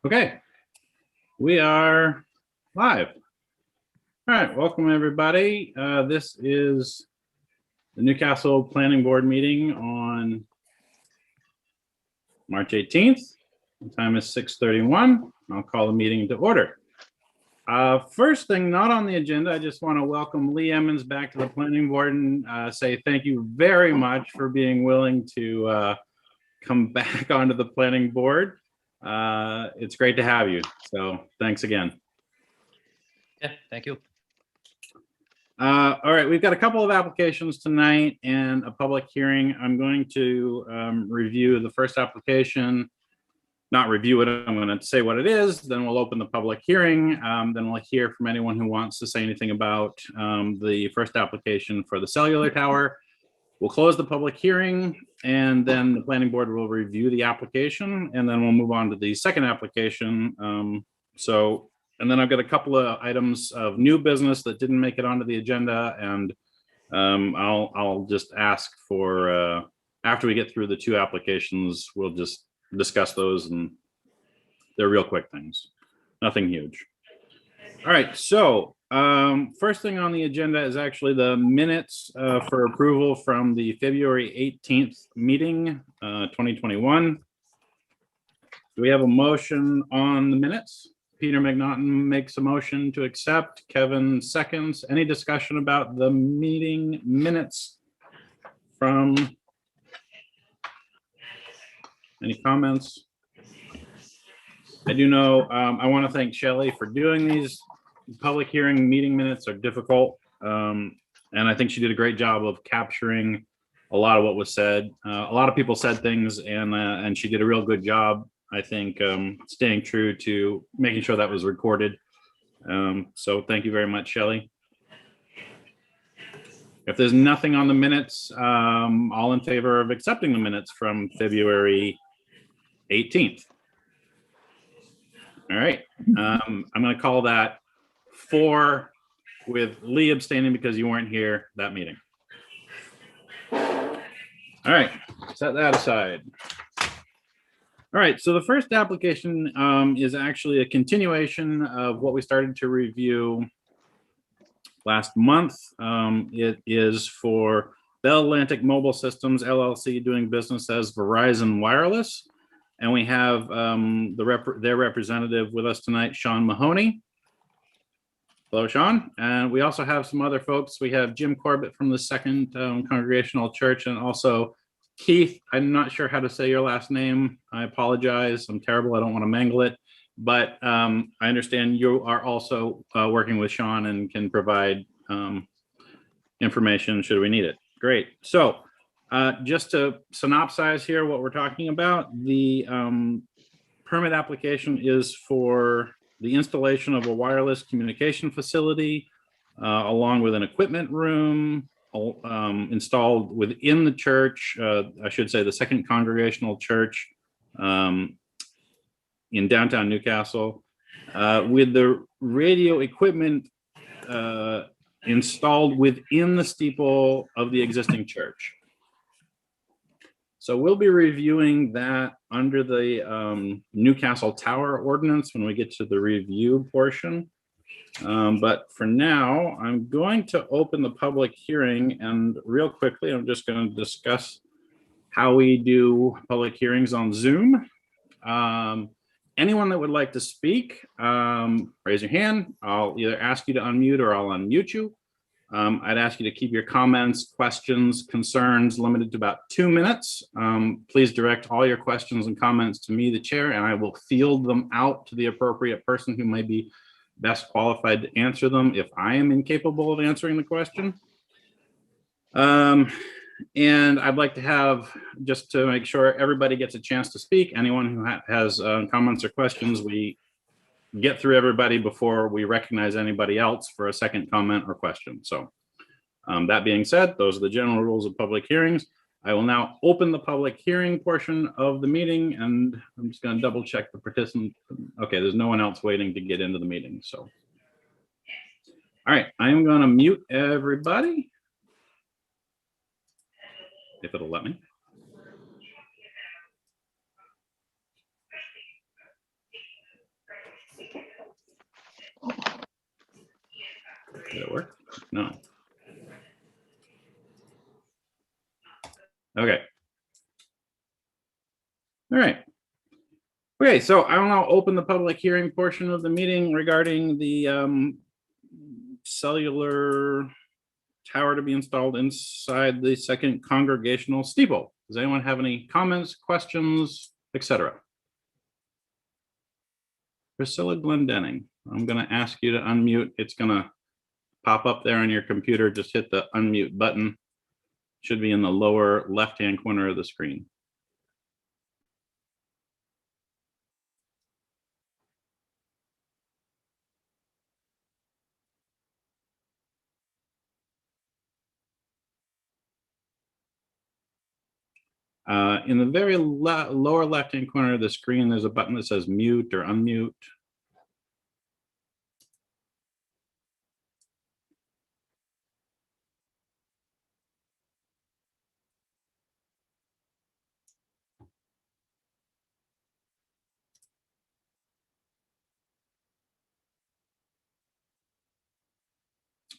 Okay, we are live. All right, welcome everybody. This is the Newcastle Planning Board meeting on March 18th. The time is 6:31. I'll call the meeting to order. First thing not on the agenda, I just want to welcome Lee Emmons back to the planning board and say thank you very much for being willing to come back onto the planning board. It's great to have you. So thanks again. Yeah, thank you. All right, we've got a couple of applications tonight and a public hearing. I'm going to review the first application, not review it. I'm going to say what it is, then we'll open the public hearing. Then we'll hear from anyone who wants to say anything about the first application for the cellular tower. We'll close the public hearing and then the planning board will review the application and then we'll move on to the second application. And then I've got a couple of items of new business that didn't make it onto the agenda, and I'll just ask for after we get through the two applications, we'll just discuss those, and they're real quick things, nothing huge. All right, so first thing on the agenda is actually the minutes for approval from the February 18th meeting, 2021. Do we have a motion on the minutes? Peter McNaughton makes a motion to accept. Kevin seconds. Any discussion about the meeting minutes from? Any comments? I do know I want to thank Shelley for doing these. Public hearing meeting minutes are difficult, and I think she did a great job of capturing a lot of what was said. A lot of people said things, and she did a real good job, I think, staying true to making sure that was recorded. So thank you very much, Shelley. If there's nothing on the minutes, all in favor of accepting the minutes from February 18th. All right, I'm going to call that 4 with Lee abstaining because you weren't here that meeting. All right, set that aside. All right, so the first application is actually a continuation of what we started to review last month. It is for Bell Atlantic Mobile Systems, LLC, doing business as Verizon Wireless. And we have their representative with us tonight, Sean Mahoney. Hello, Sean. And we also have some other folks. We have Jim Corbett from the Second Congregational Church, and also Keith. I'm not sure how to say your last name. I apologize. I'm terrible. I don't want to mangle it. But I understand you are also working with Sean and can provide information should we need it. Great. So just to synopsize here what we're talking about, the permit application is for the installation of a wireless communication facility along with an equipment room installed within the church, I should say the Second Congregational Church in downtown Newcastle, with the radio equipment installed within the steeple of the existing church. So we'll be reviewing that under the Newcastle Tower Ordinance when we get to the review portion. But for now, I'm going to open the public hearing, and real quickly, I'm just going to discuss how we do public hearings on Zoom. Anyone that would like to speak, raise your hand. I'll either ask you to unmute or I'll unmute you. I'd ask you to keep your comments, questions, concerns limited to about 2 minutes. Please direct all your questions and comments to me, the chair, and I will field them out to the appropriate person who may be best qualified to answer them if I am incapable of answering the question. And I'd like to have, just to make sure everybody gets a chance to speak, anyone who has comments or questions, we get through everybody before we recognize anybody else for a second comment or question. So that being said, those are the general rules of public hearings. I will now open the public hearing portion of the meeting, and I'm just going to double check the participant. Okay, there's no one else waiting to get into the meeting. So, all right, I am going to mute everybody, if it'll let me. Did it work? No. Okay. All right. Okay, so I will now open the public hearing portion of the meeting regarding the cellular tower to be installed inside the second congregational steeple. Does anyone have any comments, questions, etc.? Priscilla Glendenning, I'm going to ask you to unmute. It's going to pop up there on your computer. Just hit the unmute button. Should be in the lower left-hand corner of the screen. In the very lower left-hand corner of the screen, there's a button that says mute or unmute.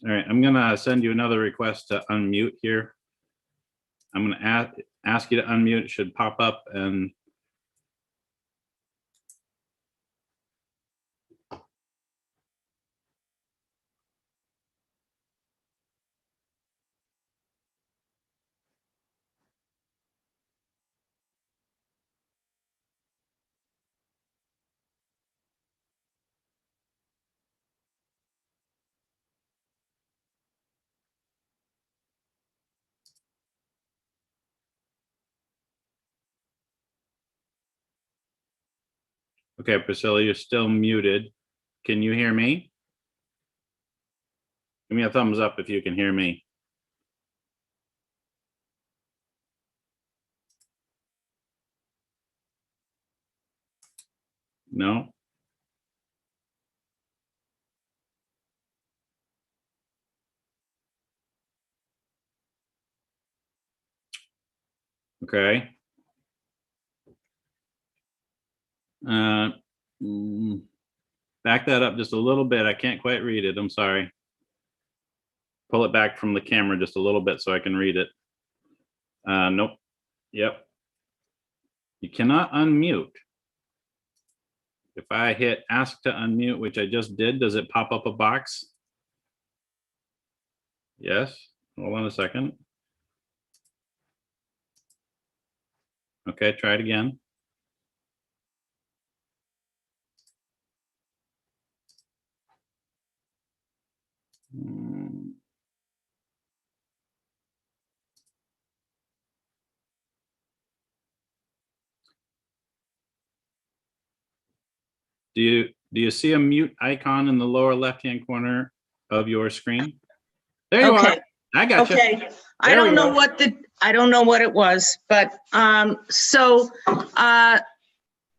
All right, I'm gonna send you another request to unmute here. I'm gonna ask you to unmute. It should pop up and okay, Priscilla, you're still muted. Can you hear me? Give me a thumbs up if you can hear me. No? Okay. Back that up just a little bit. I can't quite read it. I'm sorry. Pull it back from the camera just a little bit so I can read it. Nope. Yep. You cannot unmute. If I hit ask to unmute, which I just did, does it pop up a box? Yes. Hold on a second. Okay, try it again. Do you see a mute icon in the lower left-hand corner of your screen? There you are. I got you. Okay, I don't know what it was, but I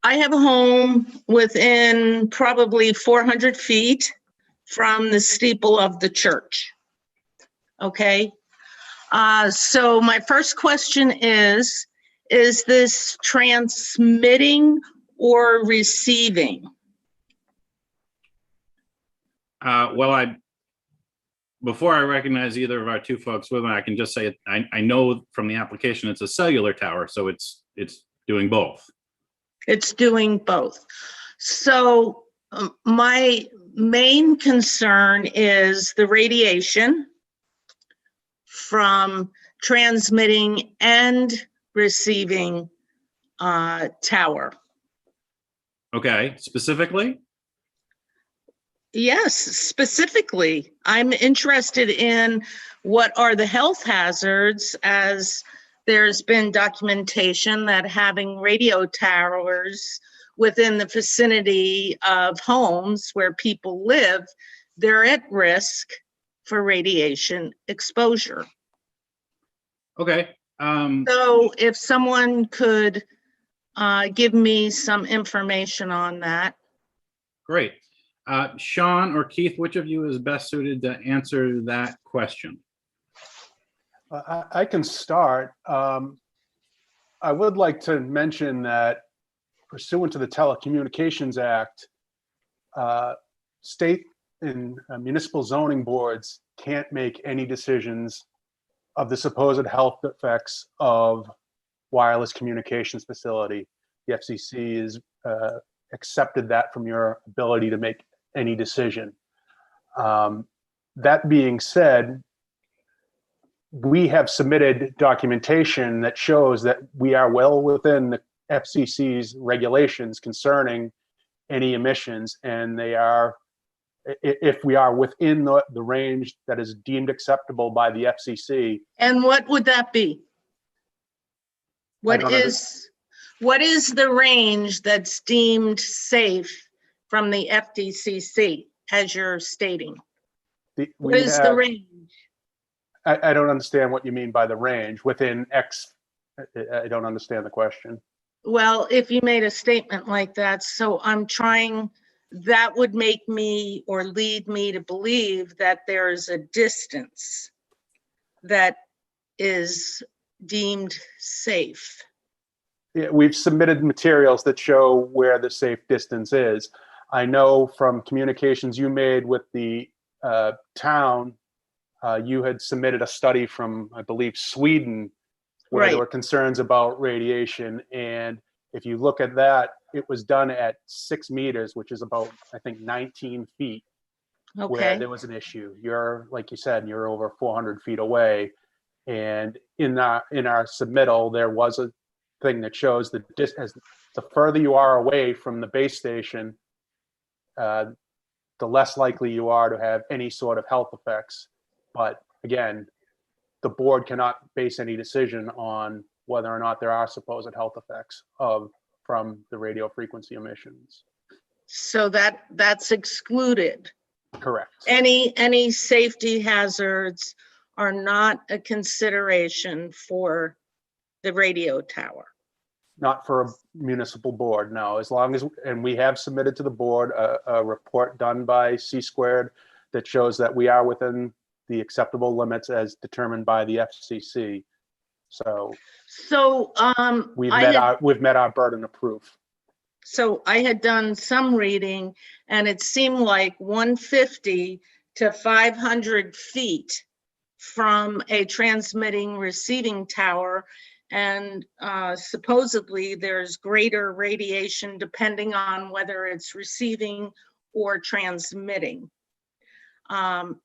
have a home within probably 400 feet from the steeple of the church. Okay, so my first question is this transmitting or receiving? Well, before I recognize either of our two folks with me, I can just say I know from the application it's a cellular tower, so it's doing both. It's doing both. So my main concern is the radiation from transmitting and receiving tower. Okay, specifically? Yes, specifically, I'm interested in what are the health hazards, as there's been documentation that having radio towers within the vicinity of homes where people live, they're at risk for radiation exposure. Okay. So if someone could give me some information on that. Great. Sean or Keith, which of you is best suited to answer that question? I can start. I would like to mention that pursuant to the Telecommunications Act, state municipal zoning boards can't make any decisions of the supposed health effects of wireless communications facility. The FCC has accepted that from your ability to make any decision. That being said, we have submitted documentation that shows that we are well within the FCC's regulations concerning any emissions, and they are, if we are within the range that is deemed acceptable by the FCC. And what would that be? I don't What is the range that's deemed safe from the FDCC, as you're stating? What is the range? I don't understand what you mean by the range within X. I don't understand the question. Well, if you made a statement like that, so that would make me or lead me to believe that there's a distance that is deemed safe. Yeah, we've submitted materials that show where the safe distance is. I know from communications you made with the town, you had submitted a study from, I believe, Sweden, where Right. there were concerns about radiation. And if you look at that, it was done at 6 meters, which is about, I think, 19 feet, where Okay, there was an issue. You're, like you said, you're over 400 feet away. And in our submittal, there was a thing that shows that as the further you are away from the base station, the less likely you are to have any sort of health effects. But again, the board cannot base any decision on whether or not there are supposed health effects from the radio frequency emissions. so that's excluded. Correct. Any safety hazards are not a consideration for the radio tower. Not for a municipal board, no. As long as, and we have submitted to the board a report done by C² that shows that we are within the acceptable limits as determined by the FCC. So we've met our burden of proof. So I had done some reading, and it seemed like 150 to 500 feet from a transmitting receiving tower, and supposedly there's greater radiation depending on whether it's receiving or transmitting. I'm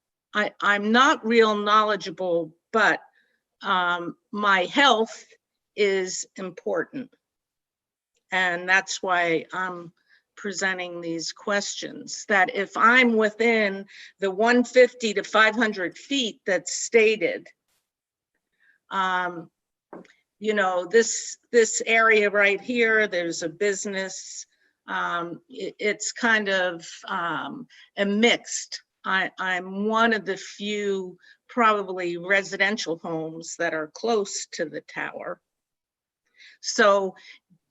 not real knowledgeable, but my health is important. And that's why I'm presenting these questions, that if I'm within the 150 to 500 feet that's stated, you know, this area right here, there's a business. It's kind of a mixed. I'm one of the few probably residential homes that are close to the tower. So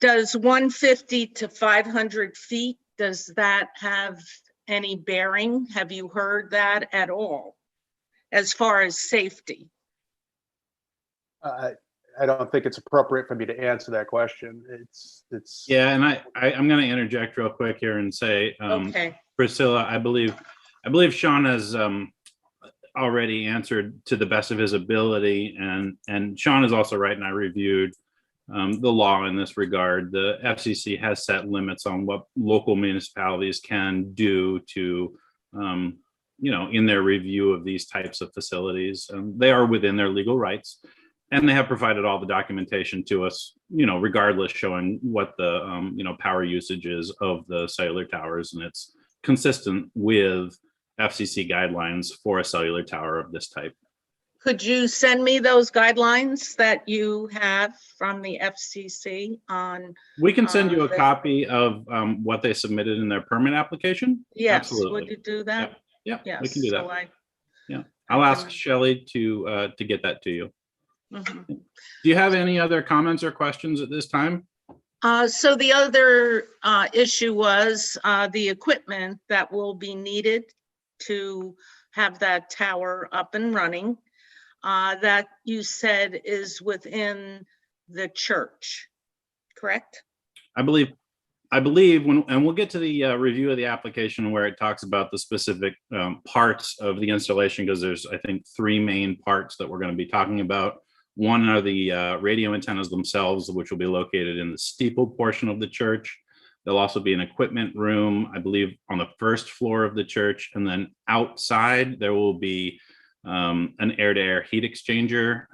does 150 to 500 feet, does that have any bearing? Have you heard that at all as far as safety? I don't think it's appropriate for me to answer that question. It's Yeah, and I'm going to interject real quick here and say, Okay, Priscilla, I believe Sean has already answered to the best of his ability, and Sean is also right, and I reviewed the law in this regard. The FCC has set limits on what local municipalities can do to, you know, in their review of these types of facilities. They are within their legal rights, and they have provided all the documentation to us, you know, regardless, showing what the, you know, power usage is of the cellular towers, and it's consistent with FCC guidelines for a cellular tower of this type. could you send me those guidelines that you have from the FCC on? We can send you a the- copy of what they submitted in their permit application. Yes, Absolutely. would you do that? Yeah, Yes. we can do so that. I- I'll ask can- Shelley to get that to you. Mhm. Do you have any other comments or questions at this time? So the other issue was the equipment that will be needed to have that tower up and running, that you said is within the church, correct? I believe I believe and we'll get to the review of the application where it talks about the specific parts of the installation, because there's, I think, three main parts that we're going to be talking about. One are the radio antennas themselves, which will be located in the steeple portion of the church. There'll also be an equipment room, I believe, on the first floor of the church. And then outside, there will be an air-to-air heat exchanger,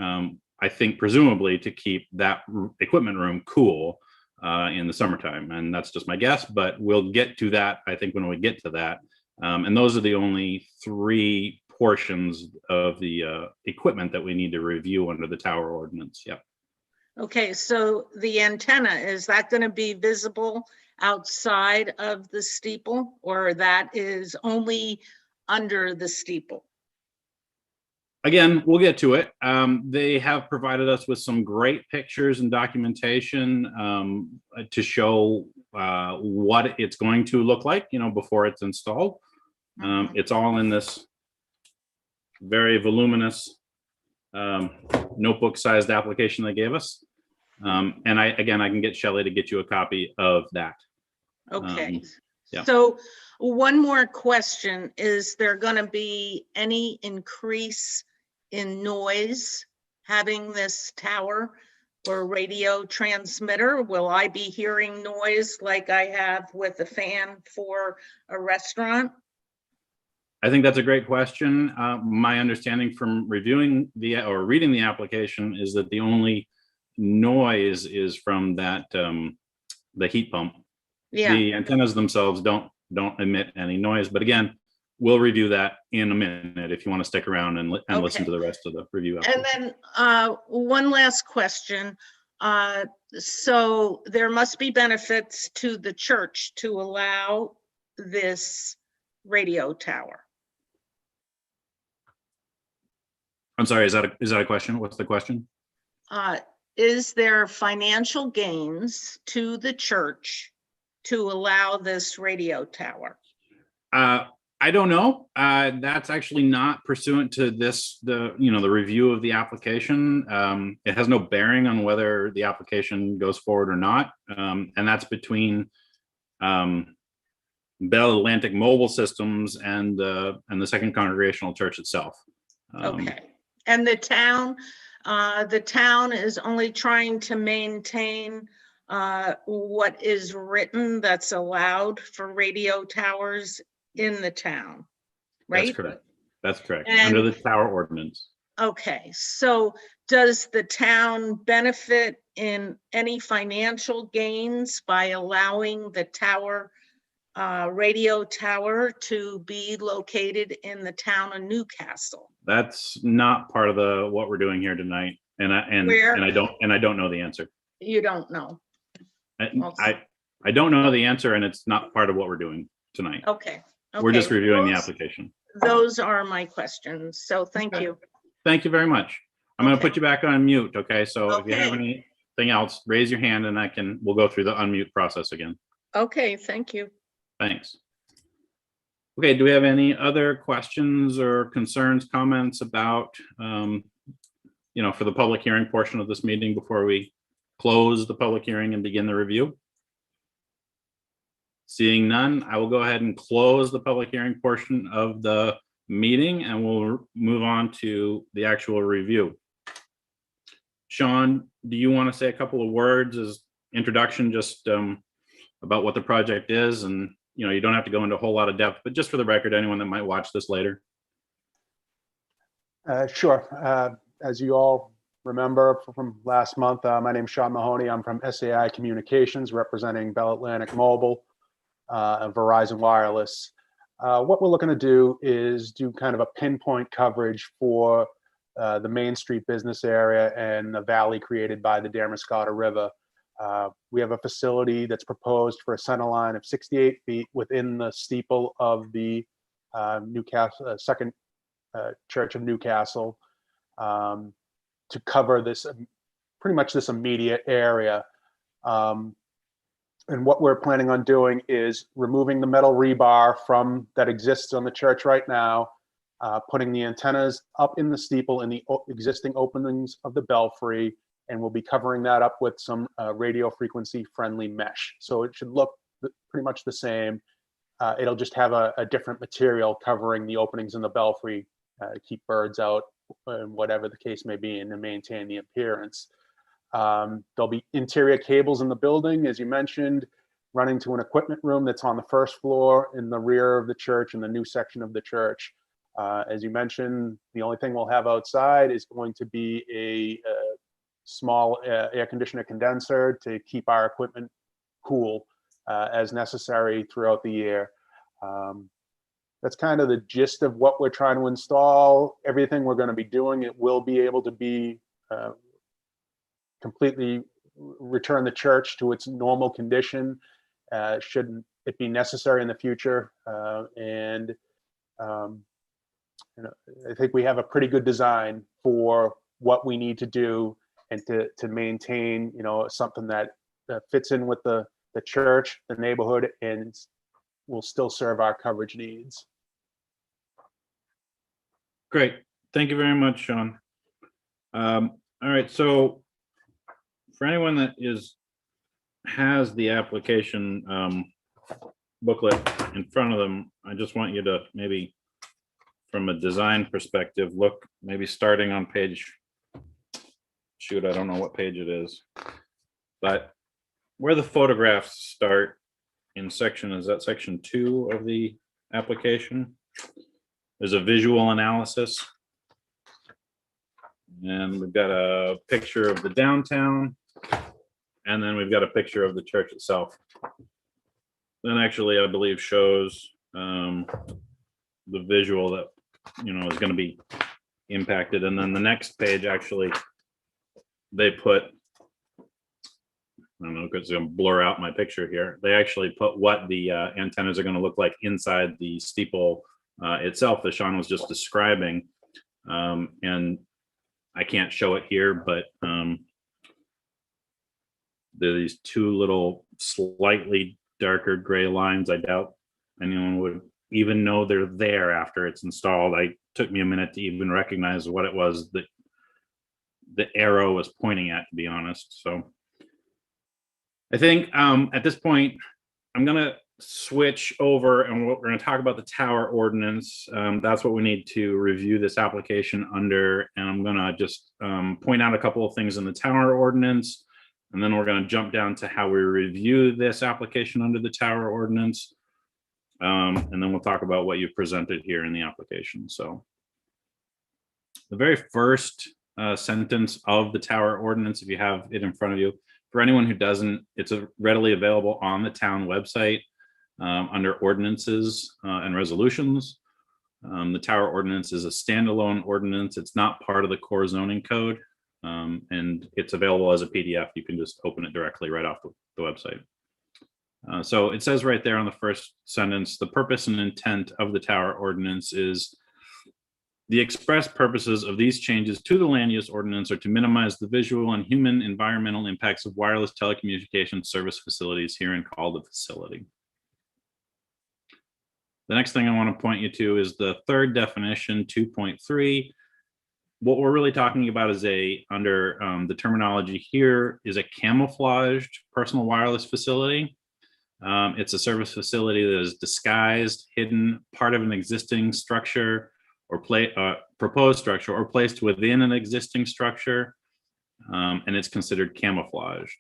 I think presumably to keep that equipment room cool in the summertime. And that's just my guess, but we'll get to that, I think, when we get to that. And those are the only three portions of the equipment that we need to review under the tower ordinance. Yep. Okay, so the antenna, is that going to be visible outside of the steeple, or that is only under the steeple? Again, we'll get to it. They have provided us with some great pictures and documentation to show what it's going to look like, before it's installed. It's all in this very voluminous notebook-sized application they gave us. And I can get Shelley to get you a copy of that. Okay. yeah. So one more question, is there going to be any increase in noise having this tower or radio transmitter? Will I be hearing noise like I have with a fan for a restaurant? I think that's a great question. My understanding from reading the application is that the only noise is from that the heat pump. Yeah, The antennas themselves don't emit any noise, but again, we'll review that in a minute if you want to stick around and listen to the rest of the review. and then one last question. So there must be benefits to the church to allow this radio tower. I'm sorry, is that a question? What's the question? Is there financial gains to the church to allow this radio tower? I don't know. That's actually not pursuant to the review of the application. It has no bearing on whether the application goes forward or not. And that's between Bell Atlantic Mobile Systems and the Second Congregational Church itself. Okay. And the town is only trying to maintain what is written that's allowed for radio towers in the town, right? That's correct. And- Under the tower ordinance. Okay, so does the town benefit in any financial gains by allowing the tower, radio tower, to be located in the town of Newcastle? That's not part of what we're doing here tonight, and Where? I don't know the answer. You don't know. I don't know the answer, and it's not part of what we're doing tonight. Okay. We're just Okay. reviewing the application. Those are my questions. So thank Okay. you. Thank you very much. I'm going to Okay. put you back on mute. Okay, so if you have Okay. anything else, raise your hand, and we'll go through the unmute process again. Okay, thank you. Thanks. Okay, do we have any other questions or concerns, comments about, for the public hearing portion of this meeting before we close the public hearing and begin the review? Seeing none, I will go ahead and close the public hearing portion of the meeting, and we'll move on to the actual review. Sean, do you want to say a couple of words as introduction, just about what the project is? And you don't have to go into a whole lot of depth, but just for the record, anyone that might watch this later. Sure. As you all remember from last month, my name's Sean Mahoney. I'm from SAI Communications, representing Bell Atlantic Mobile and Verizon Wireless. What we're looking to do is do kind of a pinpoint coverage for the Main Street business area and the valley created by the Damariscotta River. We have a facility that's proposed for a center line of 68 feet within the steeple of the Newcastle Second Church of Newcastle, to cover this pretty much this immediate area. And what we're planning on doing is removing the metal rebar that exists on the church right now, putting the antennas up in the steeple in the existing openings of the belfry, and we'll be covering that up with some radio frequency friendly mesh. So it should look pretty much the same. It'll just have a different material covering the openings in the belfry, keep birds out, and whatever the case may be, and to maintain the appearance. There'll be interior cables in the building, as you mentioned, running to an equipment room that's on the first floor in the rear of the church, in the new section of the church. As you mentioned, the only thing we'll have outside is going to be a small air conditioner condenser to keep our equipment cool as necessary throughout the year. That's kind of the gist of what we're trying to install. Everything we're going to be doing, it will be able to be completely return the church to its normal condition, should it be necessary in the future. I think we have a pretty good design for what we need to do and to maintain, something that fits in with the church, the neighborhood, and will still serve our coverage needs. Great. Thank you very much, Sean. All right. So for anyone that has the application booklet in front of them, I just want you to maybe, from a design perspective, look maybe starting on page, shoot, I don't know what page it is, but where the photographs start in section, is that section 2 of the application? There's a visual analysis. And we've got a picture of the downtown. And then we've got a picture of the church itself. Then actually, I believe, shows the visual that, is going to be impacted. And then the next page, actually, they put, I don't know, because it's going to blur out my picture here. They actually put what the antennas are going to look like inside the steeple itself, that Sean was just describing. And I can't show it here, but there are these 2 little slightly darker gray lines. I doubt anyone would even know they're there after it's installed. It took me a minute to even recognize what it was that the arrow was pointing at, to be honest. So I think at this point, I'm going to switch over and we're going to talk about the tower ordinance. That's what we need to review this application under. And I'm going to just point out a couple of things in the tower ordinance. And then we're going to jump down to how we review this application under the tower ordinance. And then we'll talk about what you've presented here in the application. So the very first sentence of the tower ordinance, if you have it in front of you, for anyone who doesn't, it's readily available on the town website under ordinances and resolutions. The tower ordinance is a standalone ordinance. It's not part of the core zoning code, and it's available as a PDF. You can just open it directly right off the website. So it says right there on the first sentence, the purpose and intent of the tower ordinance is the express purposes of these changes to the land use ordinance are to minimize the visual and human environmental impacts of wireless telecommunications service facilities, herein called a facility. The next thing I want to point you to is the third definition, 2.3. What we're really talking about is under the terminology here is a camouflaged personal wireless facility. It's a service facility that is disguised, hidden, part of an existing structure or proposed structure, or placed within an existing structure, and it's considered camouflaged.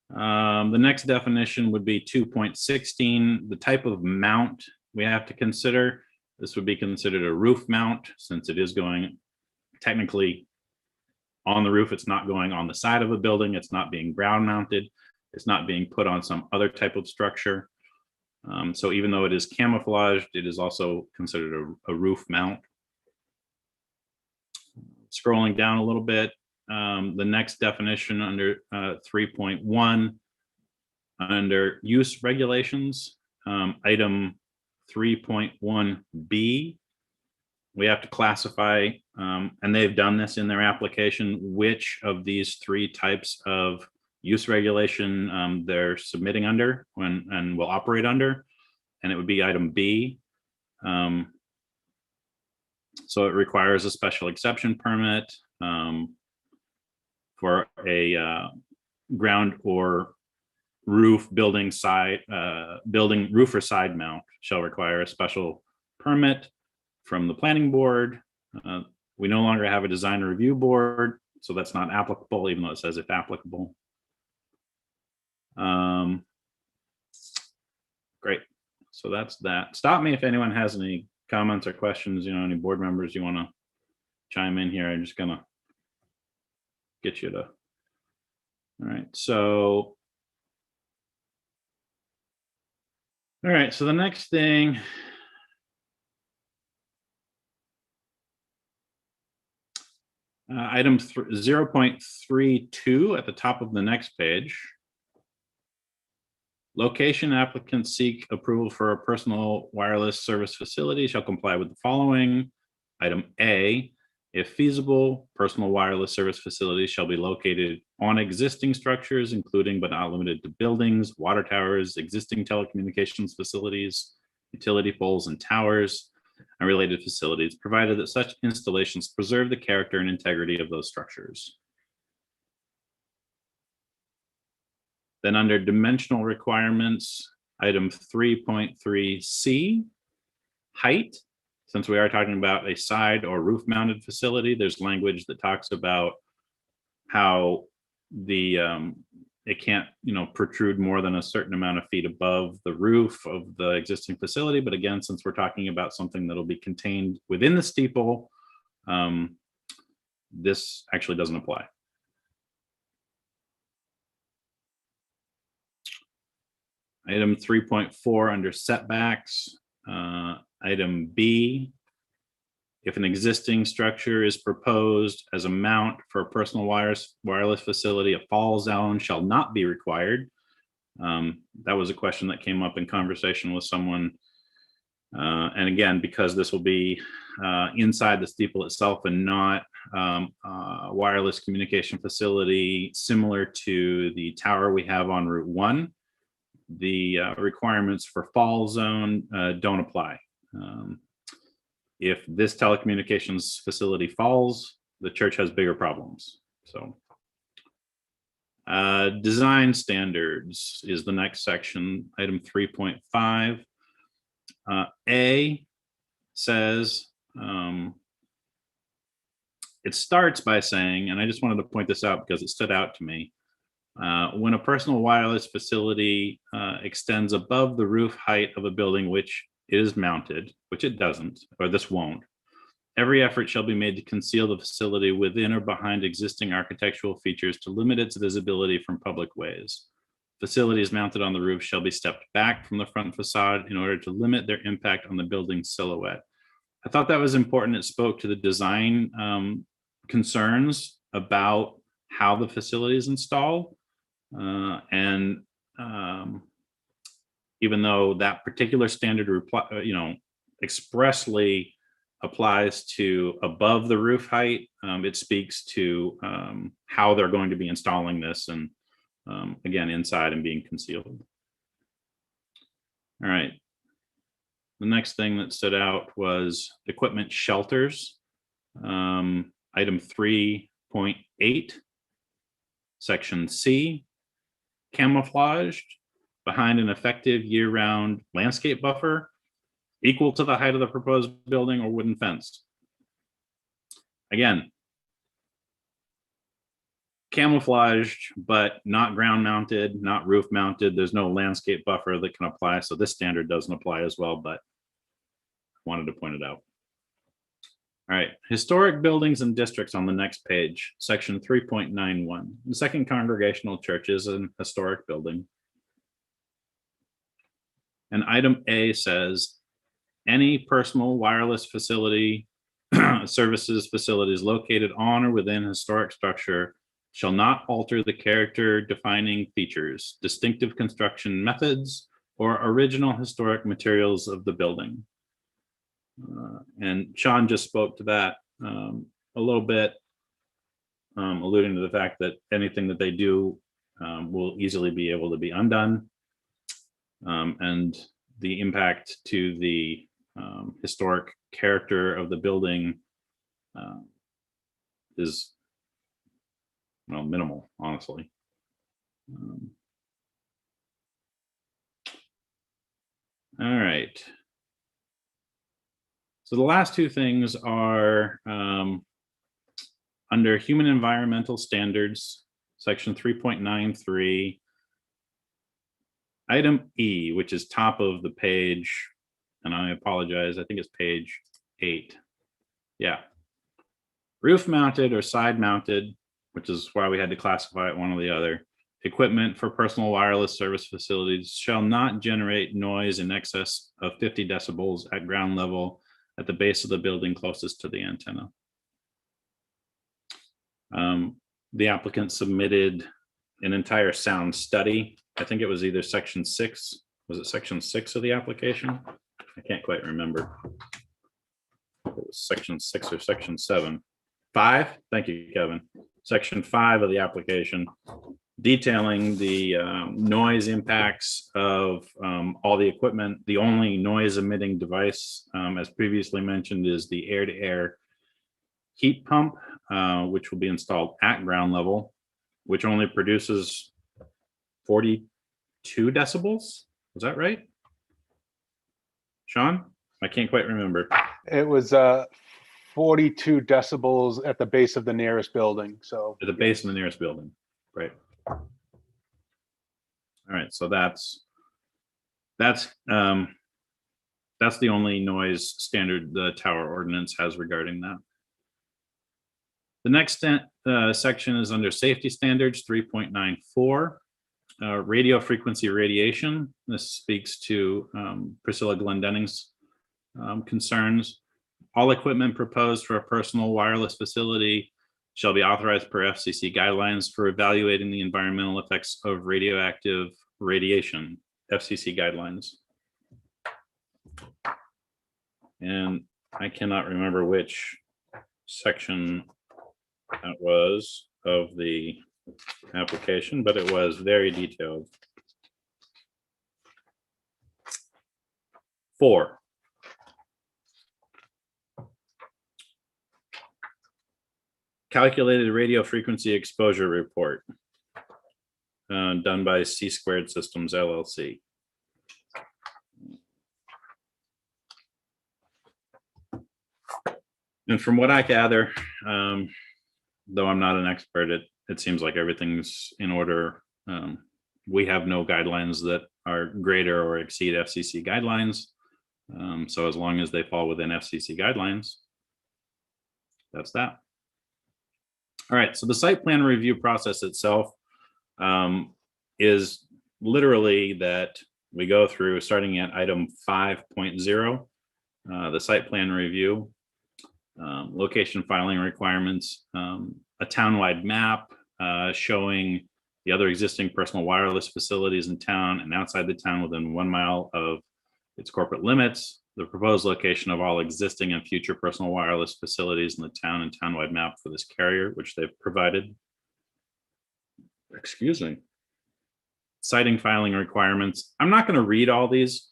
The next definition would be 2.16, the type of mount we have to consider. This would be considered a roof mount, since it is going technically on the roof. It's not going on the side of a building. It's not being ground mounted. It's not being put on some other type of structure. So even though it is camouflaged, it is also considered a roof mount. Scrolling down a little bit, the next definition under 3.1, under use regulations, item 3.1b, we have to classify, and they've done this in their application, which of these 3 types of use regulation they're submitting under and will operate under, and it would be item B. So it requires a special exception permit for a ground or roof building roof or side mount shall require a special permit from the planning board. We no longer have a design review board, so that's not applicable, even though it says if applicable. Great. So that's that. Stop me if anyone has any comments or questions, any board members you want to chime in here. I'm just gonna get you to. All right. So. All right. So the next thing. Item 0.32 at the top of the next page. Location applicants seek approval for a personal wireless service facility shall comply with the following. Item A, if feasible, personal wireless service facilities shall be located on existing structures, including but not limited to buildings, water towers, existing telecommunications facilities, utility poles and towers, and related facilities, provided that such installations preserve the character and integrity of those structures. Then under dimensional requirements, item 3.3C, height. Since we are talking about a side or roof mounted facility, there's language that talks about how it can't, protrude more than a certain amount of feet above the roof of the existing facility. But again, since we're talking about something that'll be contained within the steeple, this actually doesn't apply. Item 3.4 under setbacks, item B, if an existing structure is proposed as a mount for a personal wireless facility, a fall zone shall not be required. That was a question that came up in conversation with someone. And again, because this will be inside the steeple itself and not a wireless communication facility similar to the tower we have on Route 1, the requirements for fall zone don't apply. If this telecommunications facility falls, the church has bigger problems. So design standards is the next section, item 3.5. A says, it starts by saying, and I just wanted to point this out because it stood out to me, when a personal wireless facility extends above the roof height of a building which is mounted, which it doesn't, or this won't, every effort shall be made to conceal the facility within or behind existing architectural features to limit its visibility from public ways. Facilities mounted on the roof shall be stepped back from the front facade in order to limit their impact on the building's silhouette. I thought that was important. It spoke to the design concerns about how the facility is installed. Even though that particular standard expressly applies to above the roof height, it speaks to how they're going to be installing this, and again, inside and being concealed. All right. The next thing that stood out was equipment shelters. Item 3.8, section C, camouflaged behind an effective year-round landscape buffer equal to the height of the proposed building or wooden fence. Again, camouflaged, but not ground mounted, not roof mounted. There's no landscape buffer that can apply. So this standard doesn't apply as well, but I wanted to point it out. All right, historic buildings and districts on the next page, section 3.91. The Second Congregational Church is an historic building. And item A says, any personal wireless facility, services facilities located on or within historic structure shall not alter the character defining features, distinctive construction methods, or original historic materials of the building. And Sean just spoke to that a little bit, alluding to the fact that anything that they do will easily be able to be undone. And the impact to the historic character of the building is, well, minimal, honestly. Um, All right. So the last two things are under human environmental standards, section 3.93, item E, which is top of the page, and I apologize, I think it's page 8. Yeah. Roof mounted or side mounted, which is why we had to classify it one or the other, equipment for personal wireless service facilities shall not generate noise in excess of 50 decibels at ground level at the base of the building closest to the antenna. The applicant submitted an entire sound study. I think it was either section 6. Was it section 6 of the application? I can't quite remember. It was section 6 or section 7. 5. Thank you, Kevin. Section 5 of the application detailing the noise impacts of all the equipment. The only noise emitting device, as previously mentioned, is the air-to-air heat pump, which will be installed at ground level, which only produces 42 decibels. Is that right? Sean? I can't quite remember. It was 42 decibels at the base of the nearest building. So At the base of the nearest building, right? All right, so that's the only noise standard the tower ordinance has regarding that. The next section is under safety standards 3.94, radio frequency radiation. This speaks to Priscilla Glendenning's concerns. All equipment proposed for a personal wireless facility shall be authorized per FCC guidelines for evaluating the environmental effects of radioactive radiation, FCC guidelines. And I cannot remember which section that was of the application, but it was very detailed. 4. Calculated radio frequency exposure report done by C Squared Systems LLC. And from what I gather, though I'm not an expert, it seems like everything's in order. We have no guidelines that are greater or exceed FCC guidelines. So as long as they fall within FCC guidelines, that's that. All right, so the site plan review process itself is literally that we go through starting at item 5.0, the site plan review, location filing requirements, a townwide map showing the other existing personal wireless facilities in town and outside the town within 1 mile of its corporate limits, the proposed location of all existing and future personal wireless facilities in the town and townwide map for this carrier, which they've provided. Excuse me. Citing filing requirements. I'm not going to read all these.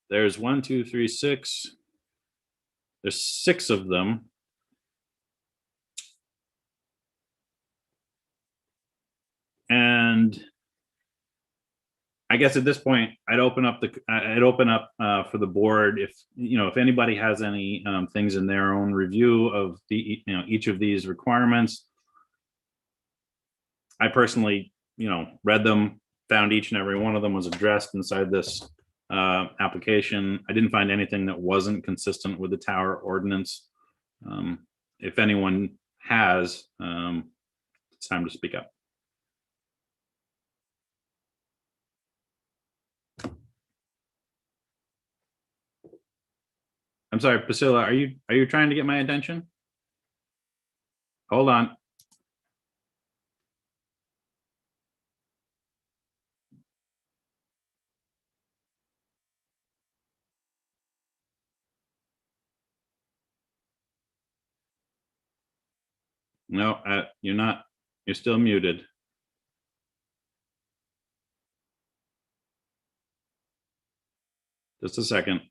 There's 1, 2, 3, 6. There's 6 of them. And I guess at this point, I'd open up for the board if anybody has any things in their own review of the each of these requirements. I personally read them, found each and every one of them was addressed inside this application. I didn't find anything that wasn't consistent with the tower ordinance. If anyone has, it's time to speak up. I'm sorry, Priscilla, are you trying to get my attention? Hold on. No, you're not. You're still muted. Just a second.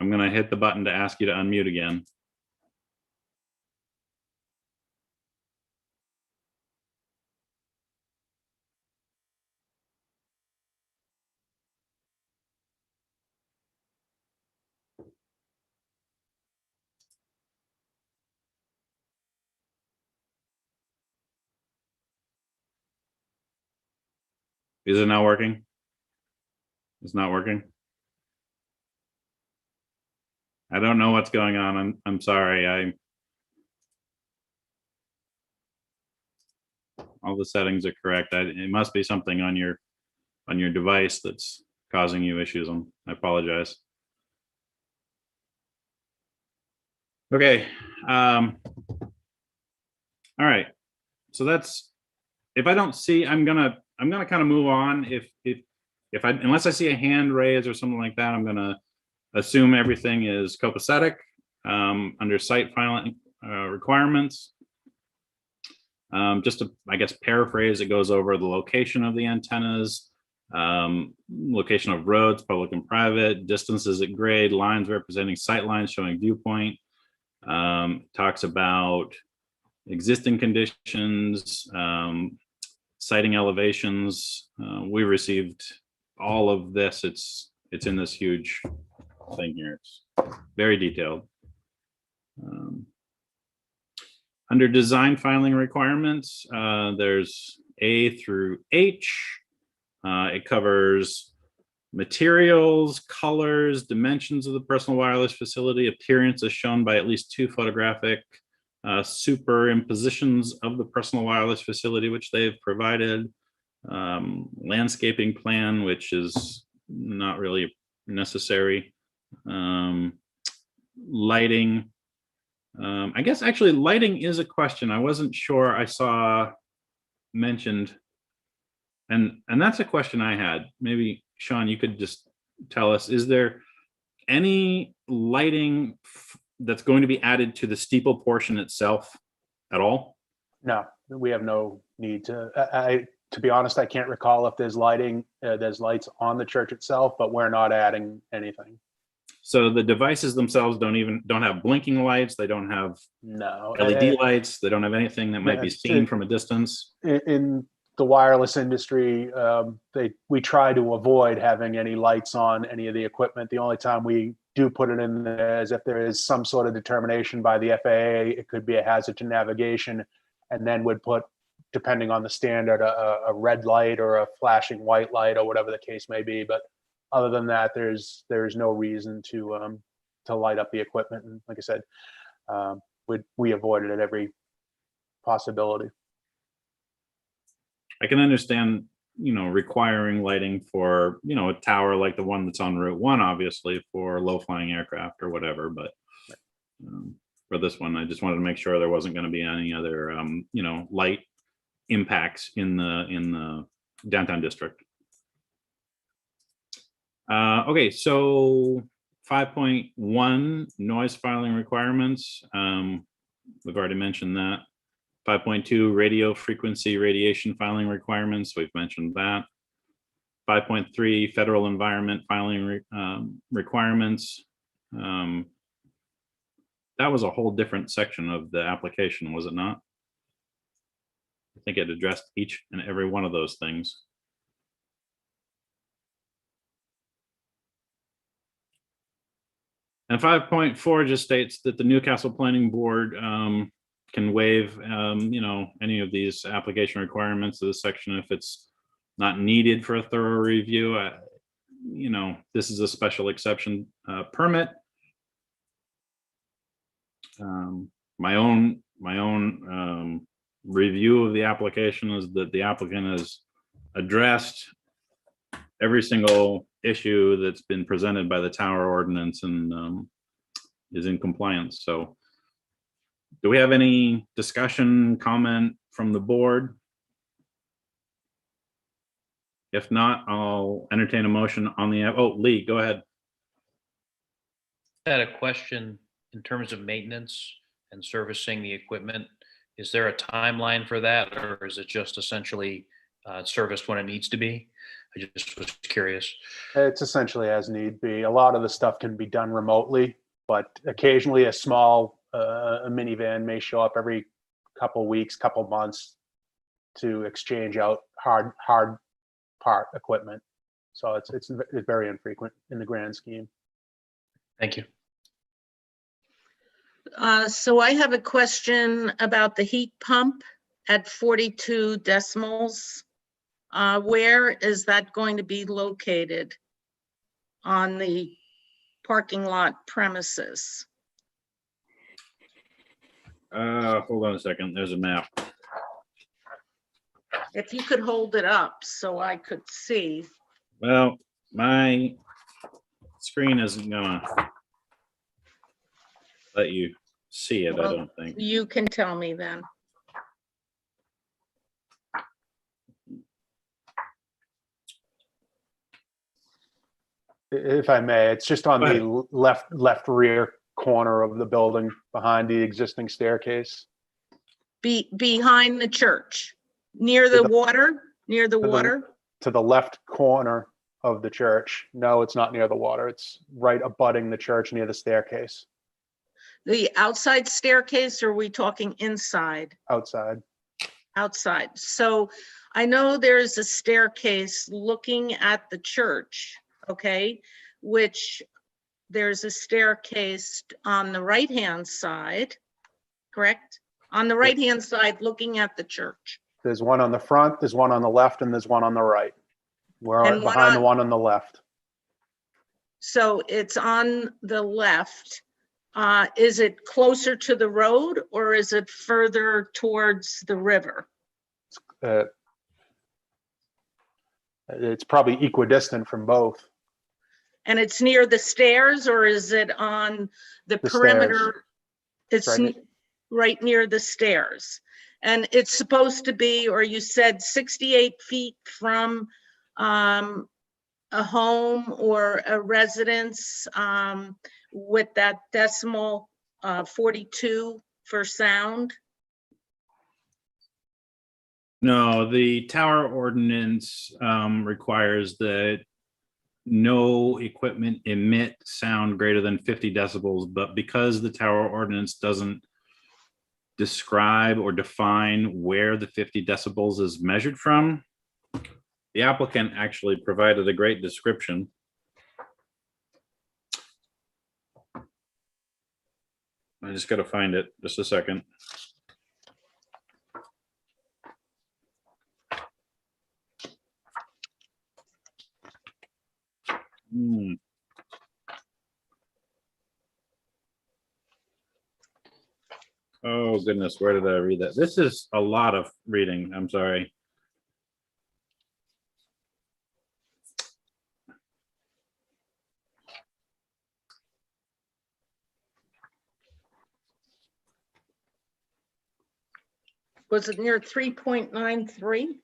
I'm going to hit the button to ask you to unmute again. Is it not working? It's not working. I don't know what's going on. I'm sorry. All the settings are correct. It must be something on your device that's causing you issues. I apologize. Okay. All right. So that's, if I don't see, I'm gonna kind of move on. Unless I see a hand raised or something like that, I'm gonna assume everything is copacetic under site filing requirements. Just to, I guess, paraphrase, it goes over the location of the antennas, location of roads, public and private, distances at grade, lines representing sight lines showing viewpoint. Talks about existing conditions, sighting elevations. We received all of this. It's in this huge thing here. It's very detailed. Under design filing requirements, there's A through H. It covers materials, colors, dimensions of the personal wireless facility, appearance as shown by at least 2 photographic superimpositions of the personal wireless facility, which they've provided, landscaping plan, which is not really necessary, lighting. I guess actually lighting is a question. I wasn't sure I saw mentioned, and that's a question I had. Maybe Sean, you could just tell us, is there any lighting that's going to be added to the steeple portion itself at all? No, we have no need to. To be honest, I can't recall if there's lighting, there's lights on the church itself, but we're not adding anything. So the devices themselves don't have blinking lights. They don't have No LED lights. They don't have anything that might be seen from a distance. In the wireless industry, we try to avoid having any lights on any of the equipment. The only time we do put it in there is if there is some sort of determination by the FAA, it could be a hazard to navigation, and then would put, depending on the standard, a red light or a flashing white light or whatever the case may be. But other than that, there's no reason to light up the equipment. And like I said, we avoid it at every possibility. I can understand, requiring lighting for, a tower like the one that's on Route 1, obviously for low flying aircraft or whatever. But for this one, I just wanted to make sure there wasn't going to be any other, light impacts in the downtown district. Okay, so 5.1 noise filing requirements. We've already mentioned that. 5.2 radio frequency radiation filing requirements. We've mentioned that. 5.3 federal environment filing requirements. That was a whole different section of the application, was it not? I think it addressed each and every one of those things. And 5.4 just states that the Newcastle Planning Board can waive, any of these application requirements of this section if it's not needed for a thorough review. This is a special exception permit. My own review of the application is that the applicant has addressed every single issue that's been presented by the tower ordinance and is in compliance. So do we have any discussion, comment from the board? If not, I'll entertain a motion on the, Lee, go ahead. I had a question in terms of maintenance and servicing the equipment. Is there a timeline for that, or is it just essentially serviced when it needs to be? I just was curious. It's essentially as need be. A lot of the stuff can be done remotely, but occasionally a small a minivan may show up every couple weeks, couple months to exchange out hard part equipment. So it's very infrequent in the grand scheme. Thank you. So I have a question about the heat pump at 42 decimals. Where is that going to be located on the parking lot premises? Hold on a second. There's a map. If you could hold it up so I could see. Well, my screen isn't gonna let you see it, I Well, don't think. You can tell me then. If I may, it's just on Go ahead. the left rear corner of the building behind the existing staircase. Behind the church, near the water, near the the- water? To the left corner of the church. No, it's not near the water. It's right abutting the church near the staircase The outside staircase, or are we talking inside? outside. Outside. So I know there's a staircase looking at the church, okay? Which there's a staircase on the right-hand side, correct? On the right-hand side, looking at the church. There's one on the front, there's one on the left, and there's one on the right. We're And one behind the on- one on the left. So it's on the left. Is it closer to the road or is it further towards the river? Uh, It's probably equidistant from both. And it's near the stairs or is it on the The perimeter? It's Right. right near the stairs. And it's supposed to be, or you said 68 feet from a home or a residence with that decimal 42 for sound? No, the tower ordinance requires that no equipment emit sound greater than 50 decibels, but because the tower ordinance doesn't describe or define where the 50 decibels is measured from, the applicant actually provided a great description. I just gotta find it, just a second. Hmm. Oh goodness, where did I read that? This is a lot of reading, I'm sorry. Was it near 3.93?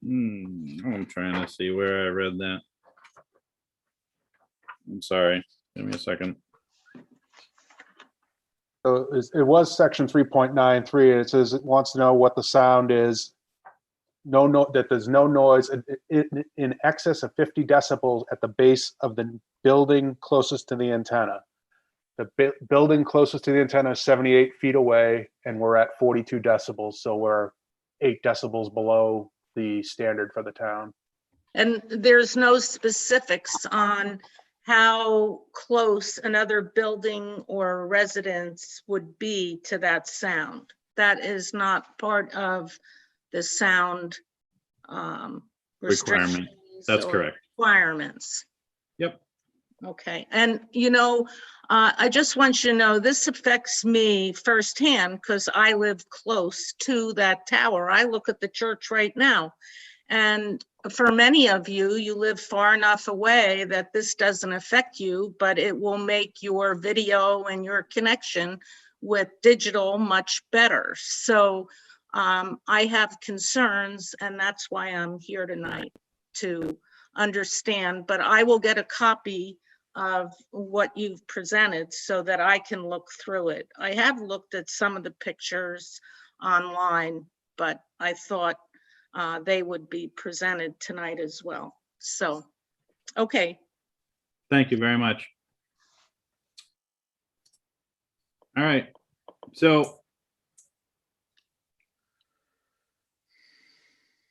I'm trying to see where I read that. I'm sorry, give me a second. So it was section 3.93. It says it wants to know what the sound is. That there's no noise in excess of 50 decibels at the base of the building closest to the antenna. The building closest to the antenna is 78 feet away, and we're at 42 decibels. So we're 8 decibels below the standard for the town. And there's no specifics on how close another building or residence would be to that sound. That is not part of the sound restrictions. Requirement. That's or correct. Requirements. Yep. Okay, and I just want you to know, this affects me firsthand because I live close to that tower. I look at the church right now. And for many of you, you live far enough away that this doesn't affect you, but it will make your video and your connection with digital much better. So I have concerns, and that's why I'm here tonight to understand, but I will get a copy of what you've presented so that I can look through it. I have looked at some of the pictures online, but I thought they would be presented tonight as well. So, okay, Thank you very much. All right, so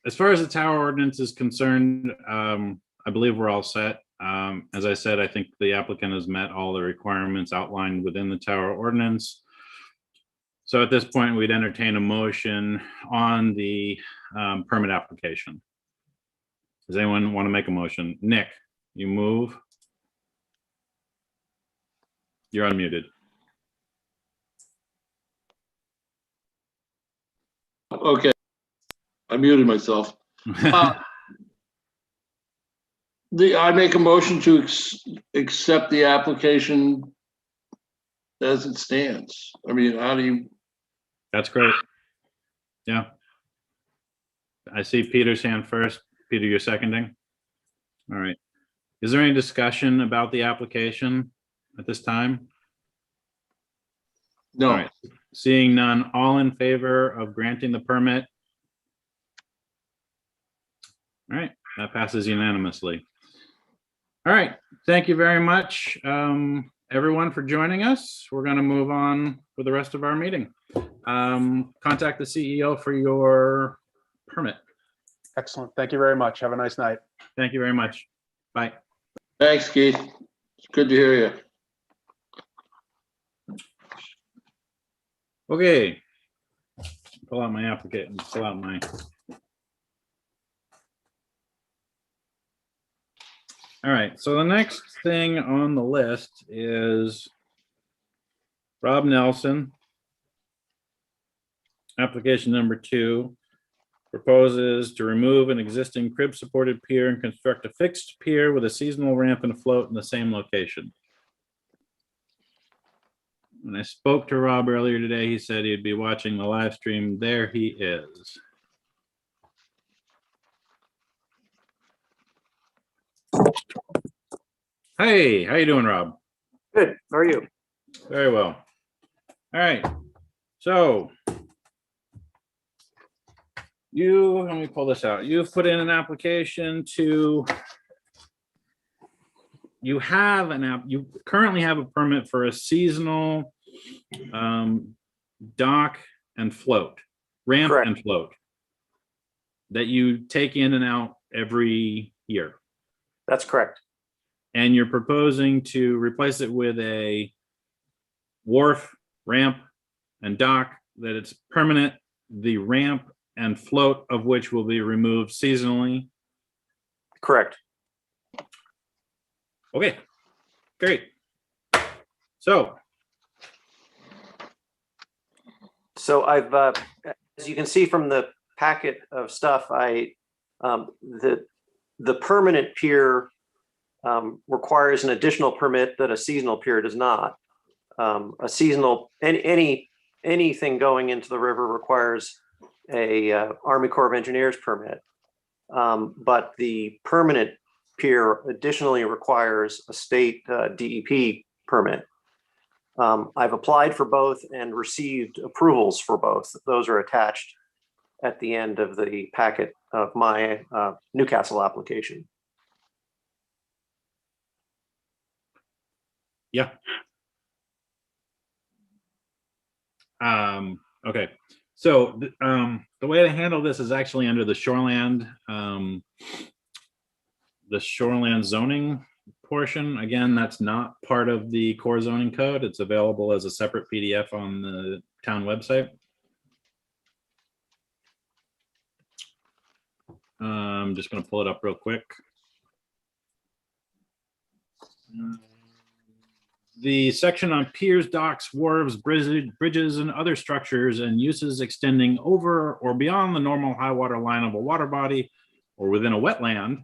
as far as the tower ordinance is concerned, I believe we're all set. As I said, I think the applicant has met all the requirements outlined within the tower ordinance. So at this point, we'd entertain a motion on the permit application. Does anyone want to make a motion? Nick, you move. You're unmuted. Okay. I muted myself. I make a motion to accept the application as it stands. I mean, how do you, That's great. Yeah. I see Peter's hand first. Peter, you're seconding? All right. Is there any discussion about the application at this time? All no, right. Seeing none, all in favor of granting the permit? All right, that passes unanimously. All right, thank you very much, everyone, for joining us. We're going to move on for the rest of our meeting. Contact the CEO for your permit. Excellent. Thank you very much. Have a nice night. Thank you very much. Bye. thanks, Keith. It's good to hear you. Okay. Pull out my application, pull out my. All right, so the next thing on the list is Rob Nelson. Application number 2 proposes to remove an existing crib-supported pier and construct a fixed pier with a seasonal ramp and a float in the same location. When I spoke to Rob earlier today, he said he'd be watching the live stream. There he is. Hey, how you doing, Rob? Good. How are you? Very well. All right. So let me pull this out. You've put in an application to, you currently have a permit for a seasonal dock and float, ramp Correct. and float that you take in and out every year. That's correct. And you're proposing to replace it with a wharf, ramp, and dock that it's permanent, the ramp and float of which will be removed seasonally. Correct. Okay, great. So, I've, as you can see from the packet of stuff, the permanent pier requires an additional permit that a seasonal pier does not. A seasonal, anything going into the river requires a Army Corps of Engineers permit. But the permanent pier additionally requires a state DEP permit. I've applied for both and received approvals for both. Those are attached at the end of the packet of my Newcastle application. yeah. Okay, so the way to handle this is actually under the shoreland zoning portion. Again, that's not part of the core zoning code. It's available as a separate PDF on the town website. I'm just going to pull it up real quick. The section on piers, docks, wharves, bridges, and other structures and uses extending over or beyond the normal high water line of a water body or within a wetland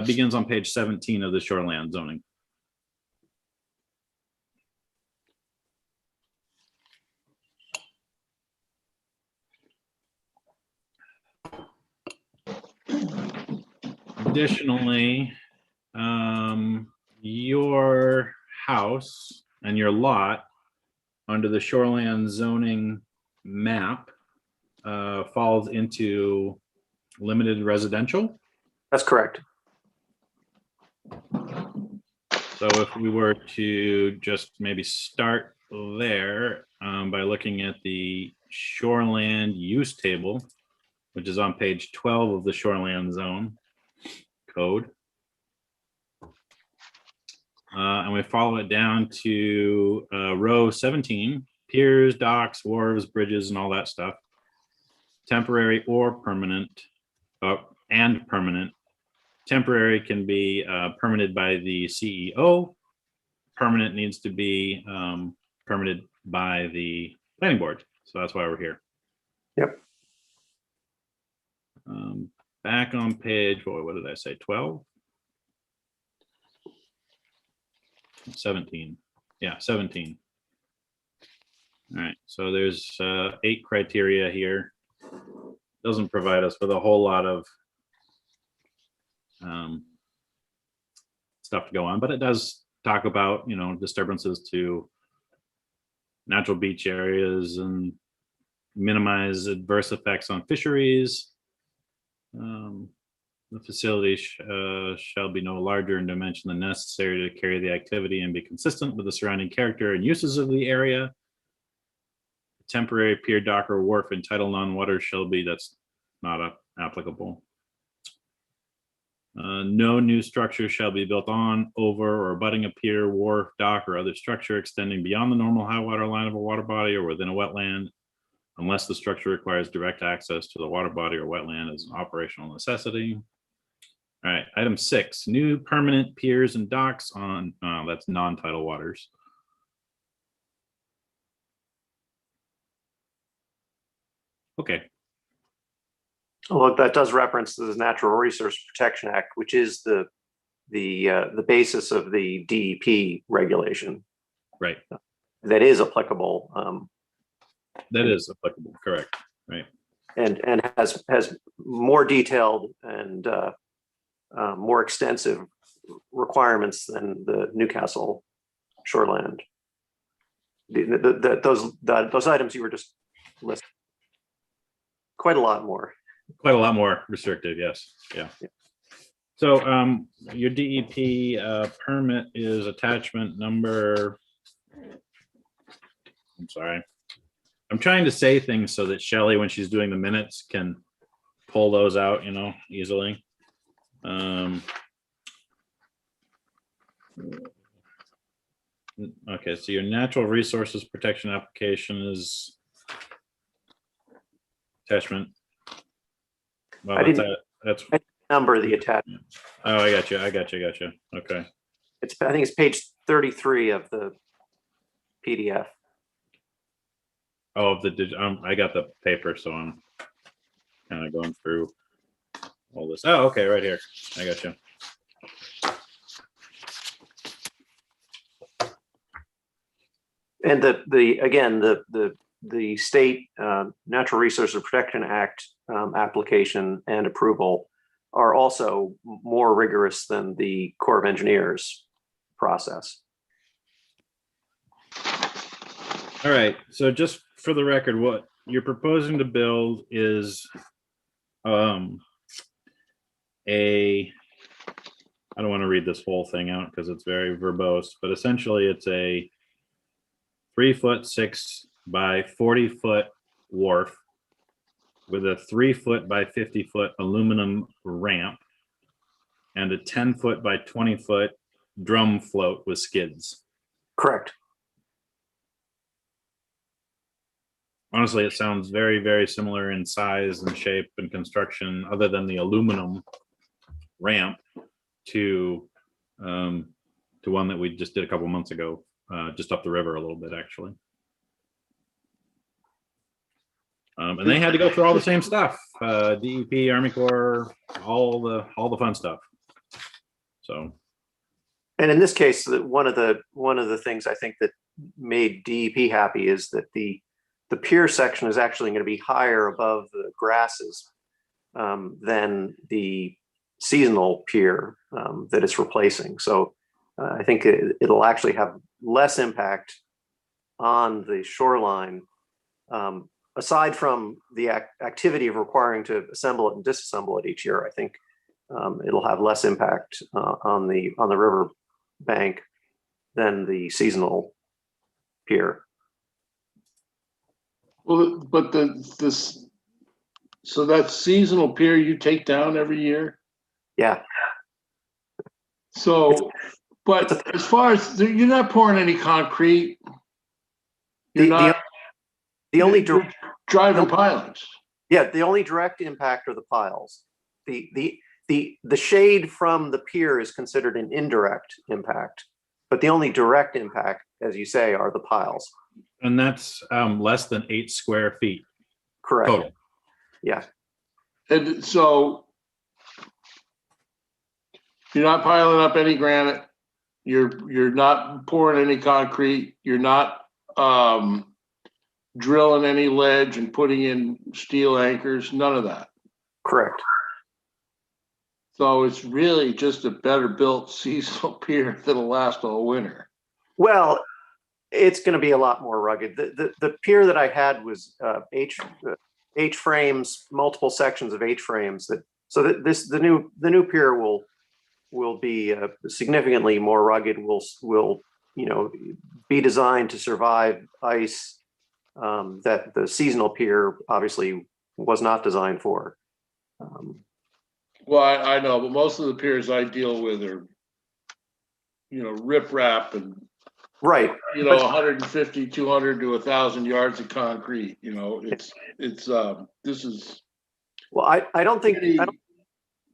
begins on page 17 of the shoreland zoning. Additionally, your house and your lot under the shoreland zoning map falls into limited residential. That's correct. So if we were to just maybe start there by looking at the shoreland use table, which is on page 12 of the shoreland zone code. And we follow it down to row 17, piers, docks, wharves, bridges, and all that stuff. Temporary or permanent, and permanent. Temporary can be permitted by the CEO. Permanent needs to be permitted by the planning board. So that's why we're here. Yep. Back on page, what did I say, 12? 17. Yeah, 17. All right, so there's 8 criteria here. Doesn't provide us with a whole lot of stuff to go on, but it does talk about, you know, disturbances to natural beach areas and minimize adverse effects on fisheries. The facility shall be no larger in dimension than necessary to carry the activity and be consistent with the surrounding character and uses of the area. Temporary pier, dock, or wharf in tidal non-water shall be, that's not applicable. No new structure shall be built on, over, or abutting a pier, wharf, dock, or other structure extending beyond the normal high water line of a water body or within a wetland, unless the structure requires direct access to the water body or wetland as an operational necessity. All right, item 6, new permanent piers and docks on, that's non-tidal waters. Okay, Well, that does reference the Natural Resource Protection Act, which is the basis of the DEP regulation right, that is applicable. that is applicable, correct, right. And has more detailed and more extensive requirements than the Newcastle shoreland. Those items you were just listing. Quite a lot more. Quite a lot more restrictive, yes, yeah. So your DEP permit is attachment number, I'm sorry. I'm trying to say things so that Shelley, when she's doing the minutes, can pull those out, you know, easily. Okay, so your natural resources protection application is attachment. Well, I that's, didn't- that's, Number the attachment. oh, I got you. Okay. I think it's page 33 of the PDF. Oh, I got the paper, so I'm kind of going through all this. Oh, okay, right here. I got you. And the state Natural Resources Protection Act application and approval are also more rigorous than the Corps of Engineers process. All right, so just for the record, what you're proposing to build is I don't want to read this whole thing out because it's very verbose, but essentially it's a 3'6" by 40-foot wharf with a 3-foot by 50-foot aluminum ramp and a 10-foot by 20-foot drum float with skids. Correct. Honestly, it sounds very, very similar in size and shape and construction, other than the aluminum ramp to one that we just did a couple months ago, just up the river a little bit, actually. And they had to go through all the same stuff, DEP, Army Corps, all the fun stuff. So, And in this case, one of the things I think that made DEP happy is that the pier section is actually going to be higher above the grasses than the seasonal pier that it's replacing. So I think it'll actually have less impact on the shoreline, aside from the activity of requiring to assemble it and disassemble it each year. I think it'll have less impact on the river bank than the seasonal pier. Well, but this So that seasonal pier you take down every year? Yeah, So, but as far as, you're not pouring any concrete? You're The- the- not the only, you're driving pilings? yeah, the only direct impact are the piles. The shade from the pier is considered an indirect impact, but the only direct impact, as you say, are the piles. And that's less than 8 square feet Correct. total. Yeah, And so you're not piling up any granite, you're not pouring any concrete, you're not drilling any ledge and putting in steel anchors, none of that. correct. So it's really just a better built seasonal pier that'll last all winter. Well, it's going to be a lot more rugged. The pier that I had was H frames, multiple sections of H frames. The new pier will be significantly more rugged. Will be designed to survive ice that the seasonal pier obviously was not designed for. Well, I know, but most of the piers I deal with are, riprap and, Right. 150, 200 to 1,000 yards of concrete, this is. Well, I don't think pretty-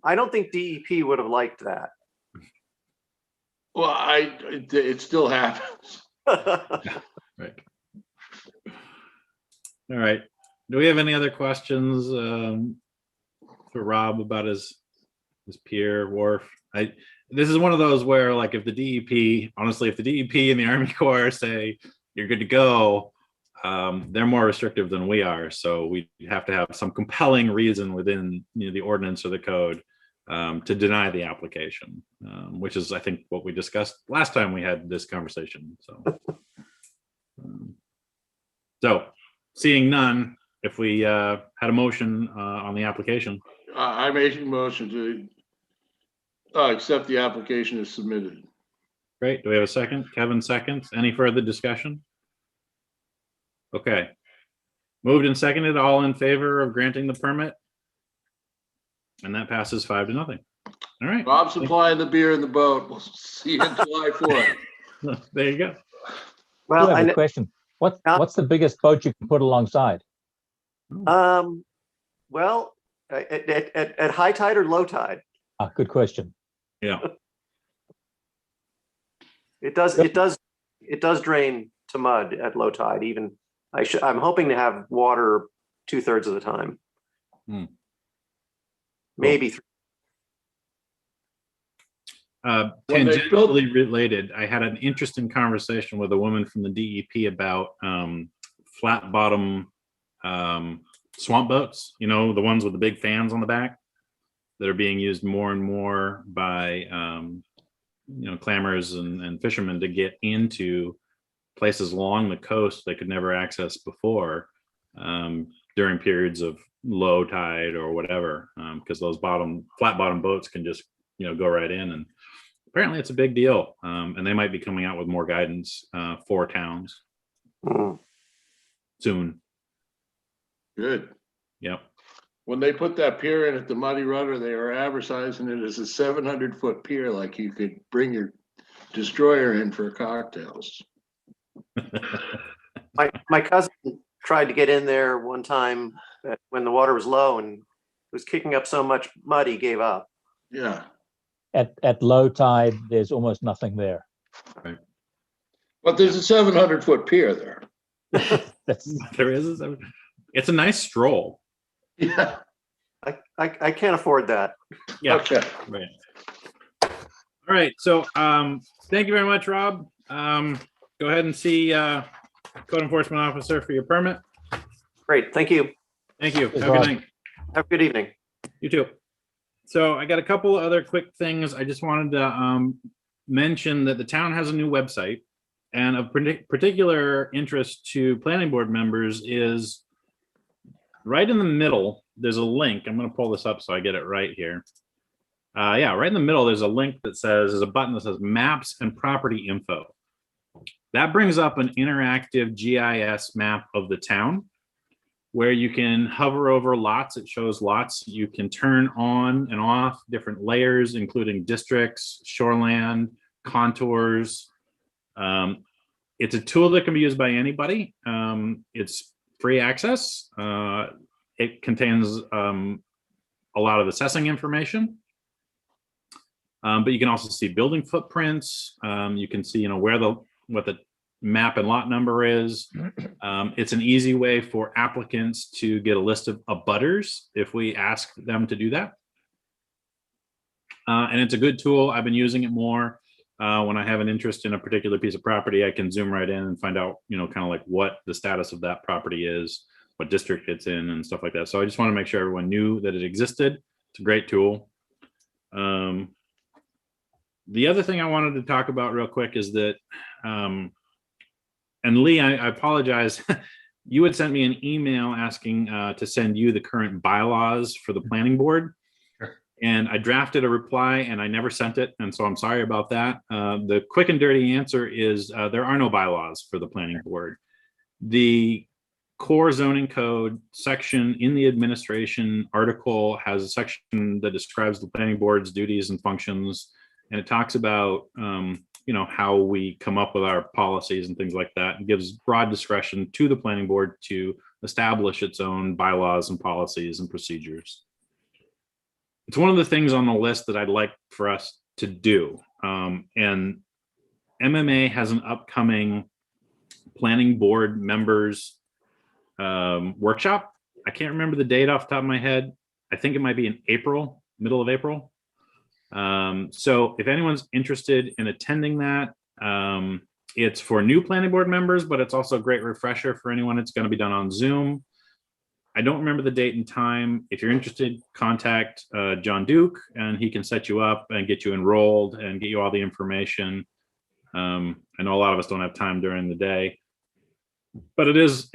I don't think DEP would have liked that. Well, it still happens. Right. All right. Do we have any other questions for Rob about his pier wharf? This is one of those where, like, if the DEP, honestly, if the DEP and the Army Corps say you're good to go, they're more restrictive than we are. So we have to have some compelling reason within the ordinance or the code to deny the application, which is, I think, what we discussed last time we had this conversation. So seeing none, if we had a motion on the application. I make a motion to accept the application as submitted. Great. Do we have a second? Kevin seconds. Any further discussion? Okay. Moved and seconded. All in favor of granting the permit? And that passes 5-0. All right. Bob supplying the beer in the boat. We'll see you in July 4th. There you go. I Well, have a question. What's the biggest boat you can put alongside? well, at high tide or low tide, Ah, good question. Yeah. it does drain to mud at low tide. Even I'm hoping to have water 2/3 of the time. Hmm. Maybe When they built- Tangentially related, I had an interesting conversation with a woman from the DEP about flat bottom swamp boats, the ones with the big fans on the back that are being used more and more by clammers and fishermen to get into places along the coast they could never access before during periods of low tide or whatever, because those flat bottom boats can just go right in. And apparently it's a big deal, and they might be coming out with more guidance for towns soon. Good. Yep. When they put that pier in at the Muddy Rudder, they were advertising it as a 700-foot pier, like you could bring your destroyer in for cocktails. my cousin tried to get in there one time when the water was low and was kicking up so much mud he gave up. Yeah. At low tide, there's almost nothing there. But there's a 700-foot pier there. That's There is. It's a nice stroll. Yeah. I can't afford that. Yeah. Okay. Right. All right. So thank you very much, Rob. Go ahead and see code enforcement officer for your permit. Great, thank you. Thank you. Thanks, Have a good Rob. night. Have a good evening. You too. So I got a couple other quick things. I just wanted to mention that the town has a new website, and of particular interest to planning board members is right in the middle. There's a link. I'm going to pull this up so I get it right here. Yeah, right in the middle, there's a link that says, there's a button that says maps and property info. That brings up an interactive GIS map of the town where you can hover over lots. It shows lots. You can turn on and off different layers, including districts, shoreland, contours. It's a tool that can be used by anybody. It's free access. It contains a lot of assessing information. But you can also see building footprints. You can see, what the map and lot number is. It's an easy way for applicants to get a list of abutters if we ask them to do that. And it's a good tool. I've been using it more. When I have an interest in a particular piece of property, I can zoom right in and find out, kind of like what the status of that property is, what district it's in and stuff like that. So I just want to make sure everyone knew that it existed. It's a great tool. The other thing I wanted to talk about real quick is that, and Lee, I apologize. You had sent me an email asking to send you the current bylaws for the planning board. Sure. And I drafted a reply and I never sent it. And so I'm sorry about that. The quick and dirty answer is there are no bylaws for the planning board. The core zoning code section in the administration article has a section that describes the planning board's duties and functions. And it talks about, how we come up with our policies and things like that, and gives broad discretion to the planning board to establish its own bylaws and policies and procedures. It's one of the things on the list that I'd like for us to do. And MMA has an upcoming planning board members workshop. I can't remember the date off the top of my head. I think it might be in April, middle of April. So if anyone's interested in attending that, it's for new planning board members, but it's also a great refresher for anyone. It's going to be done on Zoom. I don't remember the date and time. If you're interested, contact John Duke and he can set you up and get you enrolled and get you all the information. I know a lot of us don't have time during the day, but it is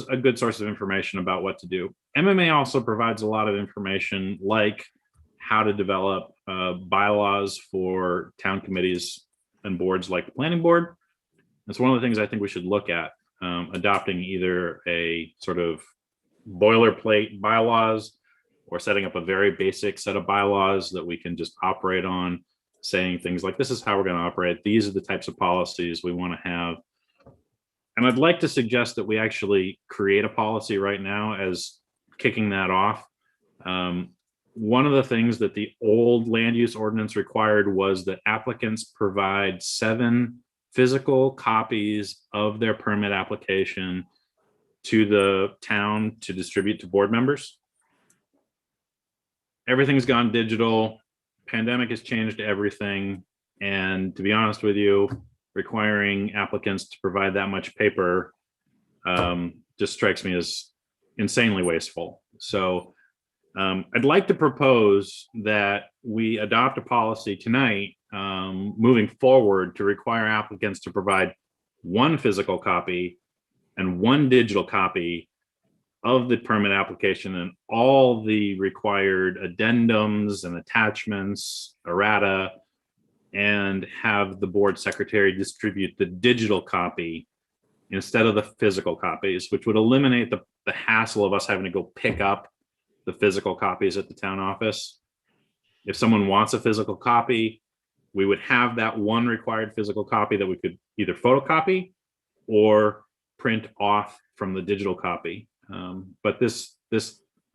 a good source of information about what to do. MMA also provides a lot of information, like how to develop bylaws for town committees and boards like the planning board. That's one of the things I think we should look at, adopting either a sort of boilerplate bylaws or setting up a very basic set of bylaws that we can just operate on, saying things like, this is how we're going to operate. These are the types of policies we want to have. And I'd like to suggest that we actually create a policy right now as kicking that off. One of the things that the old land use ordinance required was that applicants provide 7 physical copies of their permit application to the town to distribute to board members. Everything's gone digital. Pandemic has changed everything. And to be honest with you, requiring applicants to provide that much paper just strikes me as insanely wasteful. So I'd like to propose that we adopt a policy tonight moving forward to require applicants to provide 1 physical copy and 1 digital copy of the permit application and all the required addendums and attachments, errata, and have the board secretary distribute the digital copy instead of the physical copies, which would eliminate the hassle of us having to go pick up the physical copies at the town office. If someone wants a physical copy, we would have that 1 required physical copy that we could either photocopy or print off from the digital copy. But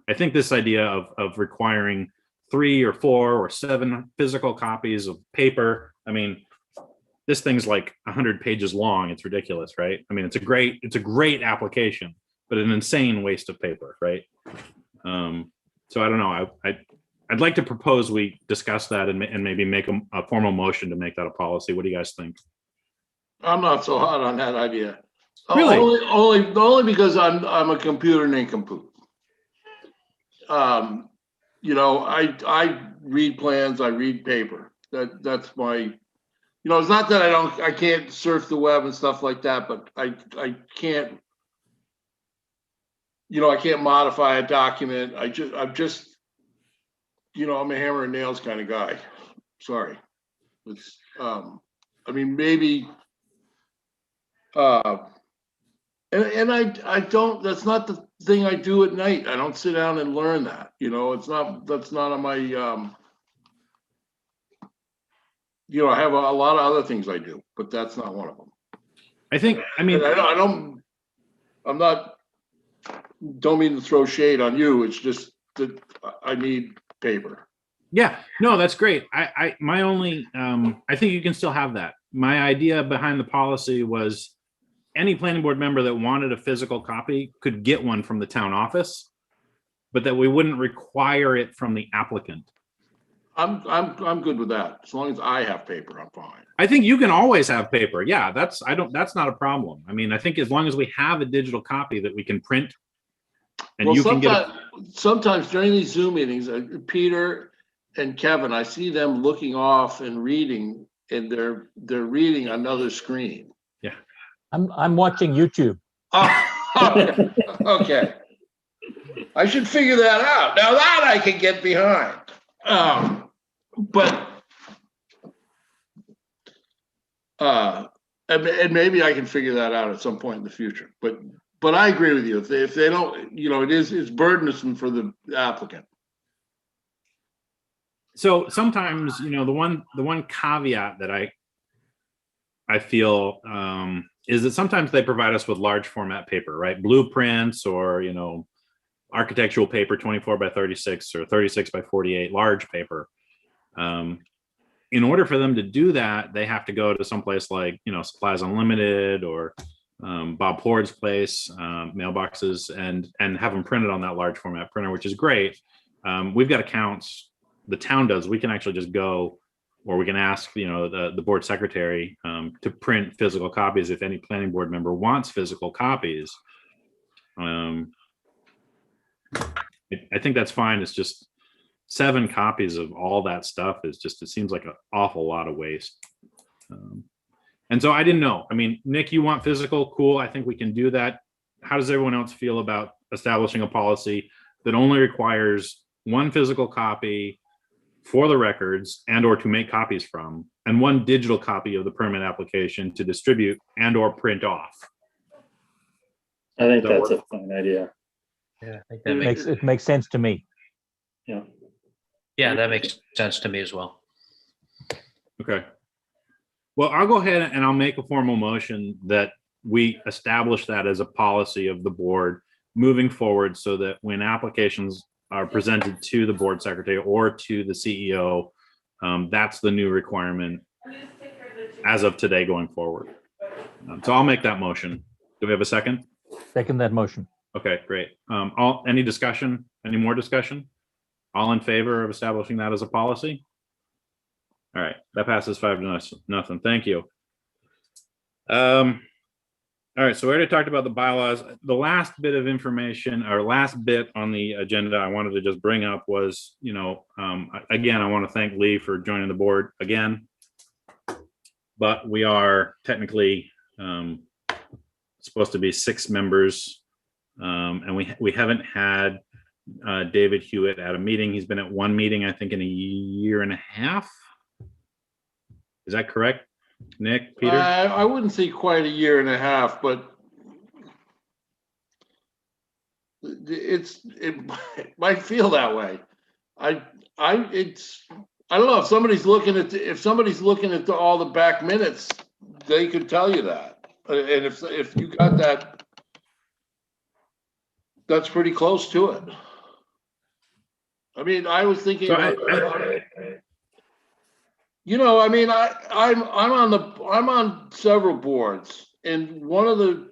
I think this idea of requiring 3 or 4 or 7 physical copies of paper, I mean, this thing's like 100 pages long. It's ridiculous, right? I mean, it's a great application, but an insane waste of paper, right? So I don't know. I'd like to propose we discuss that and maybe make a formal motion to make that a policy. What do you guys think? I'm not so hot on that idea. Really? Only because I'm a computer nincompoop. I read plans, I read paper. That's my, it's not that I can't surf the web and stuff like that, but I can't, I can't modify a document. I'm a hammer and nails kind of guy. Sorry. It's, maybe, And I don't, that's not the thing I do at night. I don't sit down and learn that, it's not, that's not on my, I have a lot of other things I do, but that's not one of them. I think, I mean, I'm not, don't mean to throw shade on you. It's just that I need paper. yeah, no, that's great. My only, I think you can still have that. My idea behind the policy was any planning board member that wanted a physical copy could get one from the town office, but that we wouldn't require it from the applicant. I'm good with that. As long as I have paper, I'm fine. I think you can always have paper. Yeah, that's not a problem. I mean, I think as long as we have a digital copy that we can print and Well, you can get, sometimes during these Zoom meetings, Peter and Kevin, I see them looking off and reading, and they're reading another screen. I'm watching YouTube. Oh, okay. I should figure that out. Now that I can get behind. But and maybe I can figure that out at some point in the future. But I agree with you. If they don't, it's burdensome for the applicant. so sometimes, the one caveat that I feel is that sometimes they provide us with large format paper, right? Blueprints or, architectural paper, 24 by 36 or 36 by 48, large paper. In order for them to do that, they have to go to someplace like, Supplies Unlimited or Bob Ford's place, mailboxes, and have them printed on that large format printer, which is great. We've got accounts, the town does. We can actually just go, or we can ask, the board secretary to print physical copies if any planning board member wants physical copies. I think that's fine. It's just 7 copies of all that stuff it seems like an awful lot of waste. And so I didn't know. I mean, Nick, you want physical? Cool. I think we can do that. How does everyone else feel about establishing a policy that only requires 1 physical copy for the records and or to make copies from, and 1 digital copy of the permit application to distribute and or print off? I think that's a fine idea. Yeah, I think that makes, It makes sense to me. Yeah. yeah, that makes sense to me as well. Okay. Well, I'll go ahead and I'll make a formal motion that we establish that as a policy of the board moving forward, so that when applications are presented to the board secretary or to the CEO, that's the new requirement as of today going forward. So I'll make that motion. Do we have a second? Second that motion. Okay, great. Any discussion? Any more discussion? All in favor of establishing that as a policy? All right, that passes 5-0. Thank you. All right, so we already talked about the bylaws. The last bit of information, or last bit on the agenda I wanted to just bring up was, again, I want to thank Lee for joining the board again. But we are technically supposed to be 6 members. And we haven't had David Hewitt at a meeting. He's been at 1 meeting, I think, in a year and a half. Is that correct, Nick, Peter? I wouldn't say quite a year and a half, but it might feel that way. I don't know if somebody's looking at all the back minutes, they could tell you that. And if you got that, that's pretty close to it. I mean, I was thinking, So I'm on several boards, and one of the,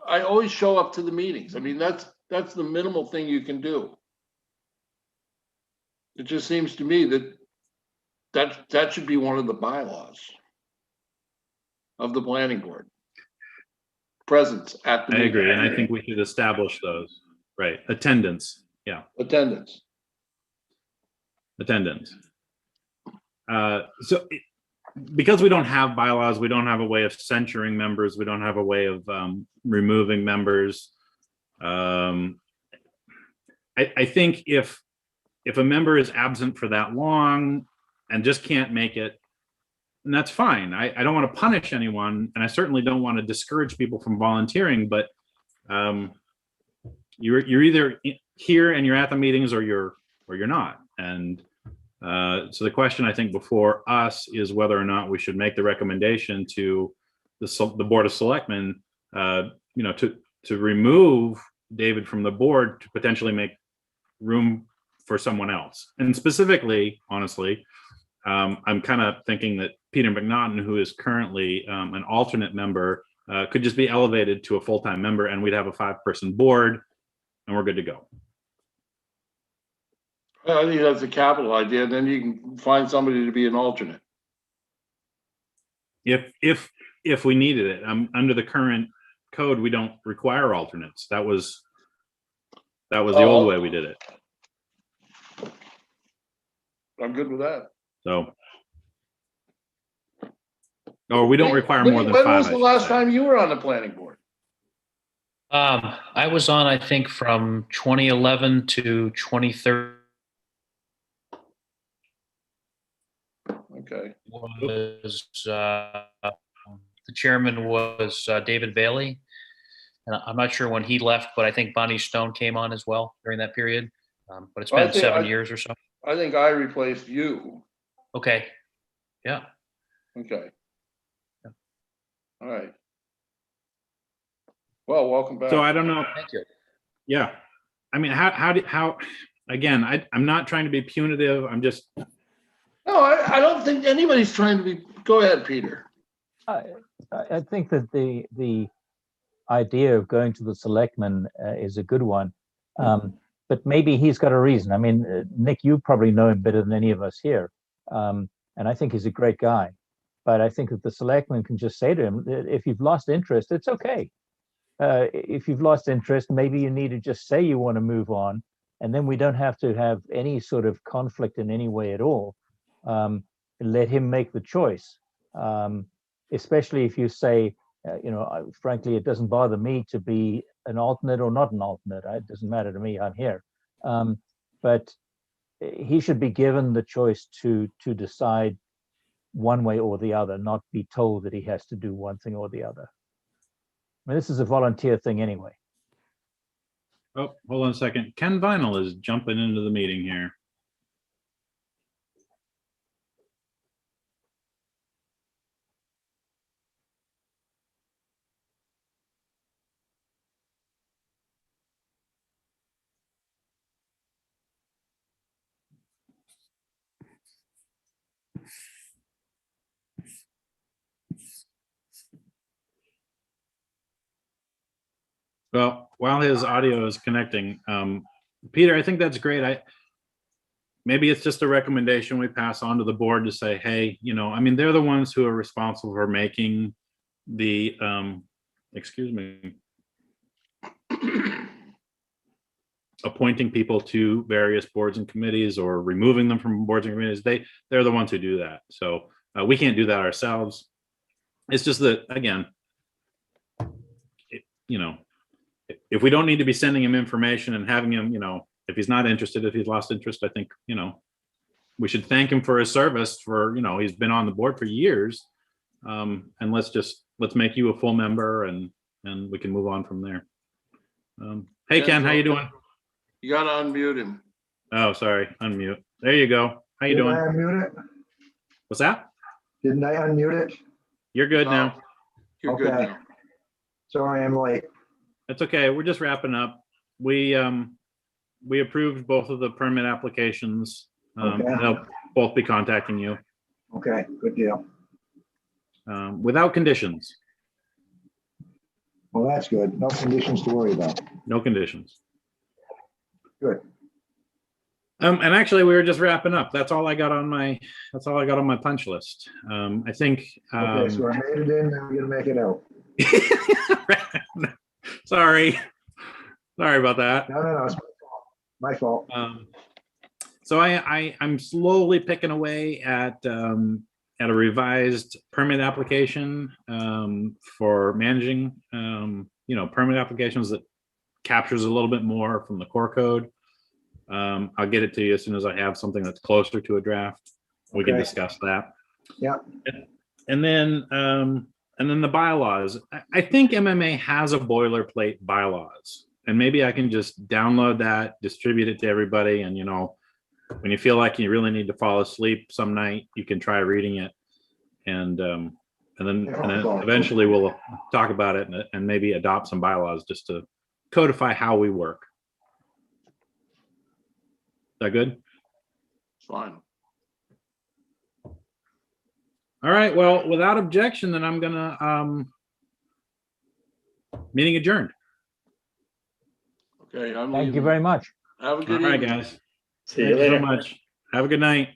I always show up to the meetings. I mean, that's the minimal thing you can do. It just seems to me that should be one of the bylaws of the planning board. Presence at the I meeting. agree, and I think we should establish those. Right, attendance. Yeah, Attendance. attendance. So because we don't have bylaws, we don't have a way of censuring members. We don't have a way of removing members. I think if a member is absent for that long and just can't make it, and that's fine. I don't want to punish anyone, and I certainly don't want to discourage people from volunteering, but you're either here and you're at the meetings, or you're not. And so the question, I think, before us is whether or not we should make the recommendation to the Board of Selectmen, to remove David from the board to potentially make room for someone else. And specifically, honestly, I'm kind of thinking that Peter McNaughton, who is currently an alternate member, could just be elevated to a full-time member, and we'd have a 5-person board, and we're good to go. I think that's a capital idea. Then you can find somebody to be an alternate. If we needed it, under the current code, we don't require alternates. That was the old way we did it. I'm good with that. So, or we don't require more than 5. When was I the should last say. time you were on the planning board? I was on, I think, from 2011 to 2013. Okay. Was the chairman was David Bailey, and I'm not sure when he left, but I think Bonnie Stone came on as well during that period. But it's been 7 years or so. I think I replaced you. Okay. Yeah. Okay. Yeah. All right. Well, welcome back. So I don't know. Thank you. Yeah, I mean, how again? I'm not trying to be punitive. I'm just. No, I don't think anybody's trying to be. Go ahead, Peter. I think that the idea of going to the selectmen is a good one, but maybe he's got a reason. I mean, Nick, you probably know him better than any of us here, and I think he's a great guy. But I think that the selectmen can just say to him, if you've lost interest, it's okay. If you've lost interest, maybe you need to just say you want to move on, and then we don't have to have any sort of conflict in any way at all. Let him make the choice, especially if you say, frankly, it doesn't bother me to be an alternate or not an alternate. It doesn't matter to me. I'm here. But he should be given the choice to decide one way or the other, not be told that he has to do one thing or the other. I mean, this is a volunteer thing anyway. Oh, hold on a second. Ken Vinyl is jumping into the meeting here. Well, while his audio is connecting, Peter, I think that's great. Maybe it's just a recommendation we pass on to the board to say, hey, I mean, they're the ones who are responsible for making the, appointing people to various boards and committees or removing them from boards and committees. They're the ones who do that. So we can't do that ourselves. It's just that, again, if we don't need to be sending him information and having him, if he's not interested, if he's lost interest, I think, we should thank him for his service for, he's been on the board for years. And let's make you a full member and we can move on from there. Hey, Ken, how you doing? You gotta unmute him. Oh, sorry. Unmute. There you go. How you doing? Did I unmute it? What's that? Didn't I unmute it? You're good No. now. You're good Okay. now. Sorry, I'm late. That's okay. We're just wrapping up. We approved both of the permit applications. Okay. They'll both be contacting you Okay, good deal. without conditions. Well, that's good. No conditions to worry about. No conditions. Good. And actually, we were just wrapping up. That's all I got on my punch list. I think. Okay, so I made it in, now we're gonna make it out. Sorry about that. No, it's my fault. So I'm slowly picking away at a revised permit application for managing permit applications that captures a little bit more from the core code. I'll get it to you as soon as I have something that's closer to a draft. We can Okay. discuss that. Yeah. and then the bylaws. I think MMA has a boilerplate bylaws, and maybe I can just download that, distribute it to everybody, and when you feel like you really need to fall asleep some night, you can try reading it, and then eventually we'll talk about it and maybe adopt some bylaws just to codify how we work. Is that good? Fine. All right. Well, without objection, then I'm gonna meeting adjourned. Okay, I'm Thank you leaving. very much. Have a All good right, evening. guys. See you Thank you so later. much. Have a good night.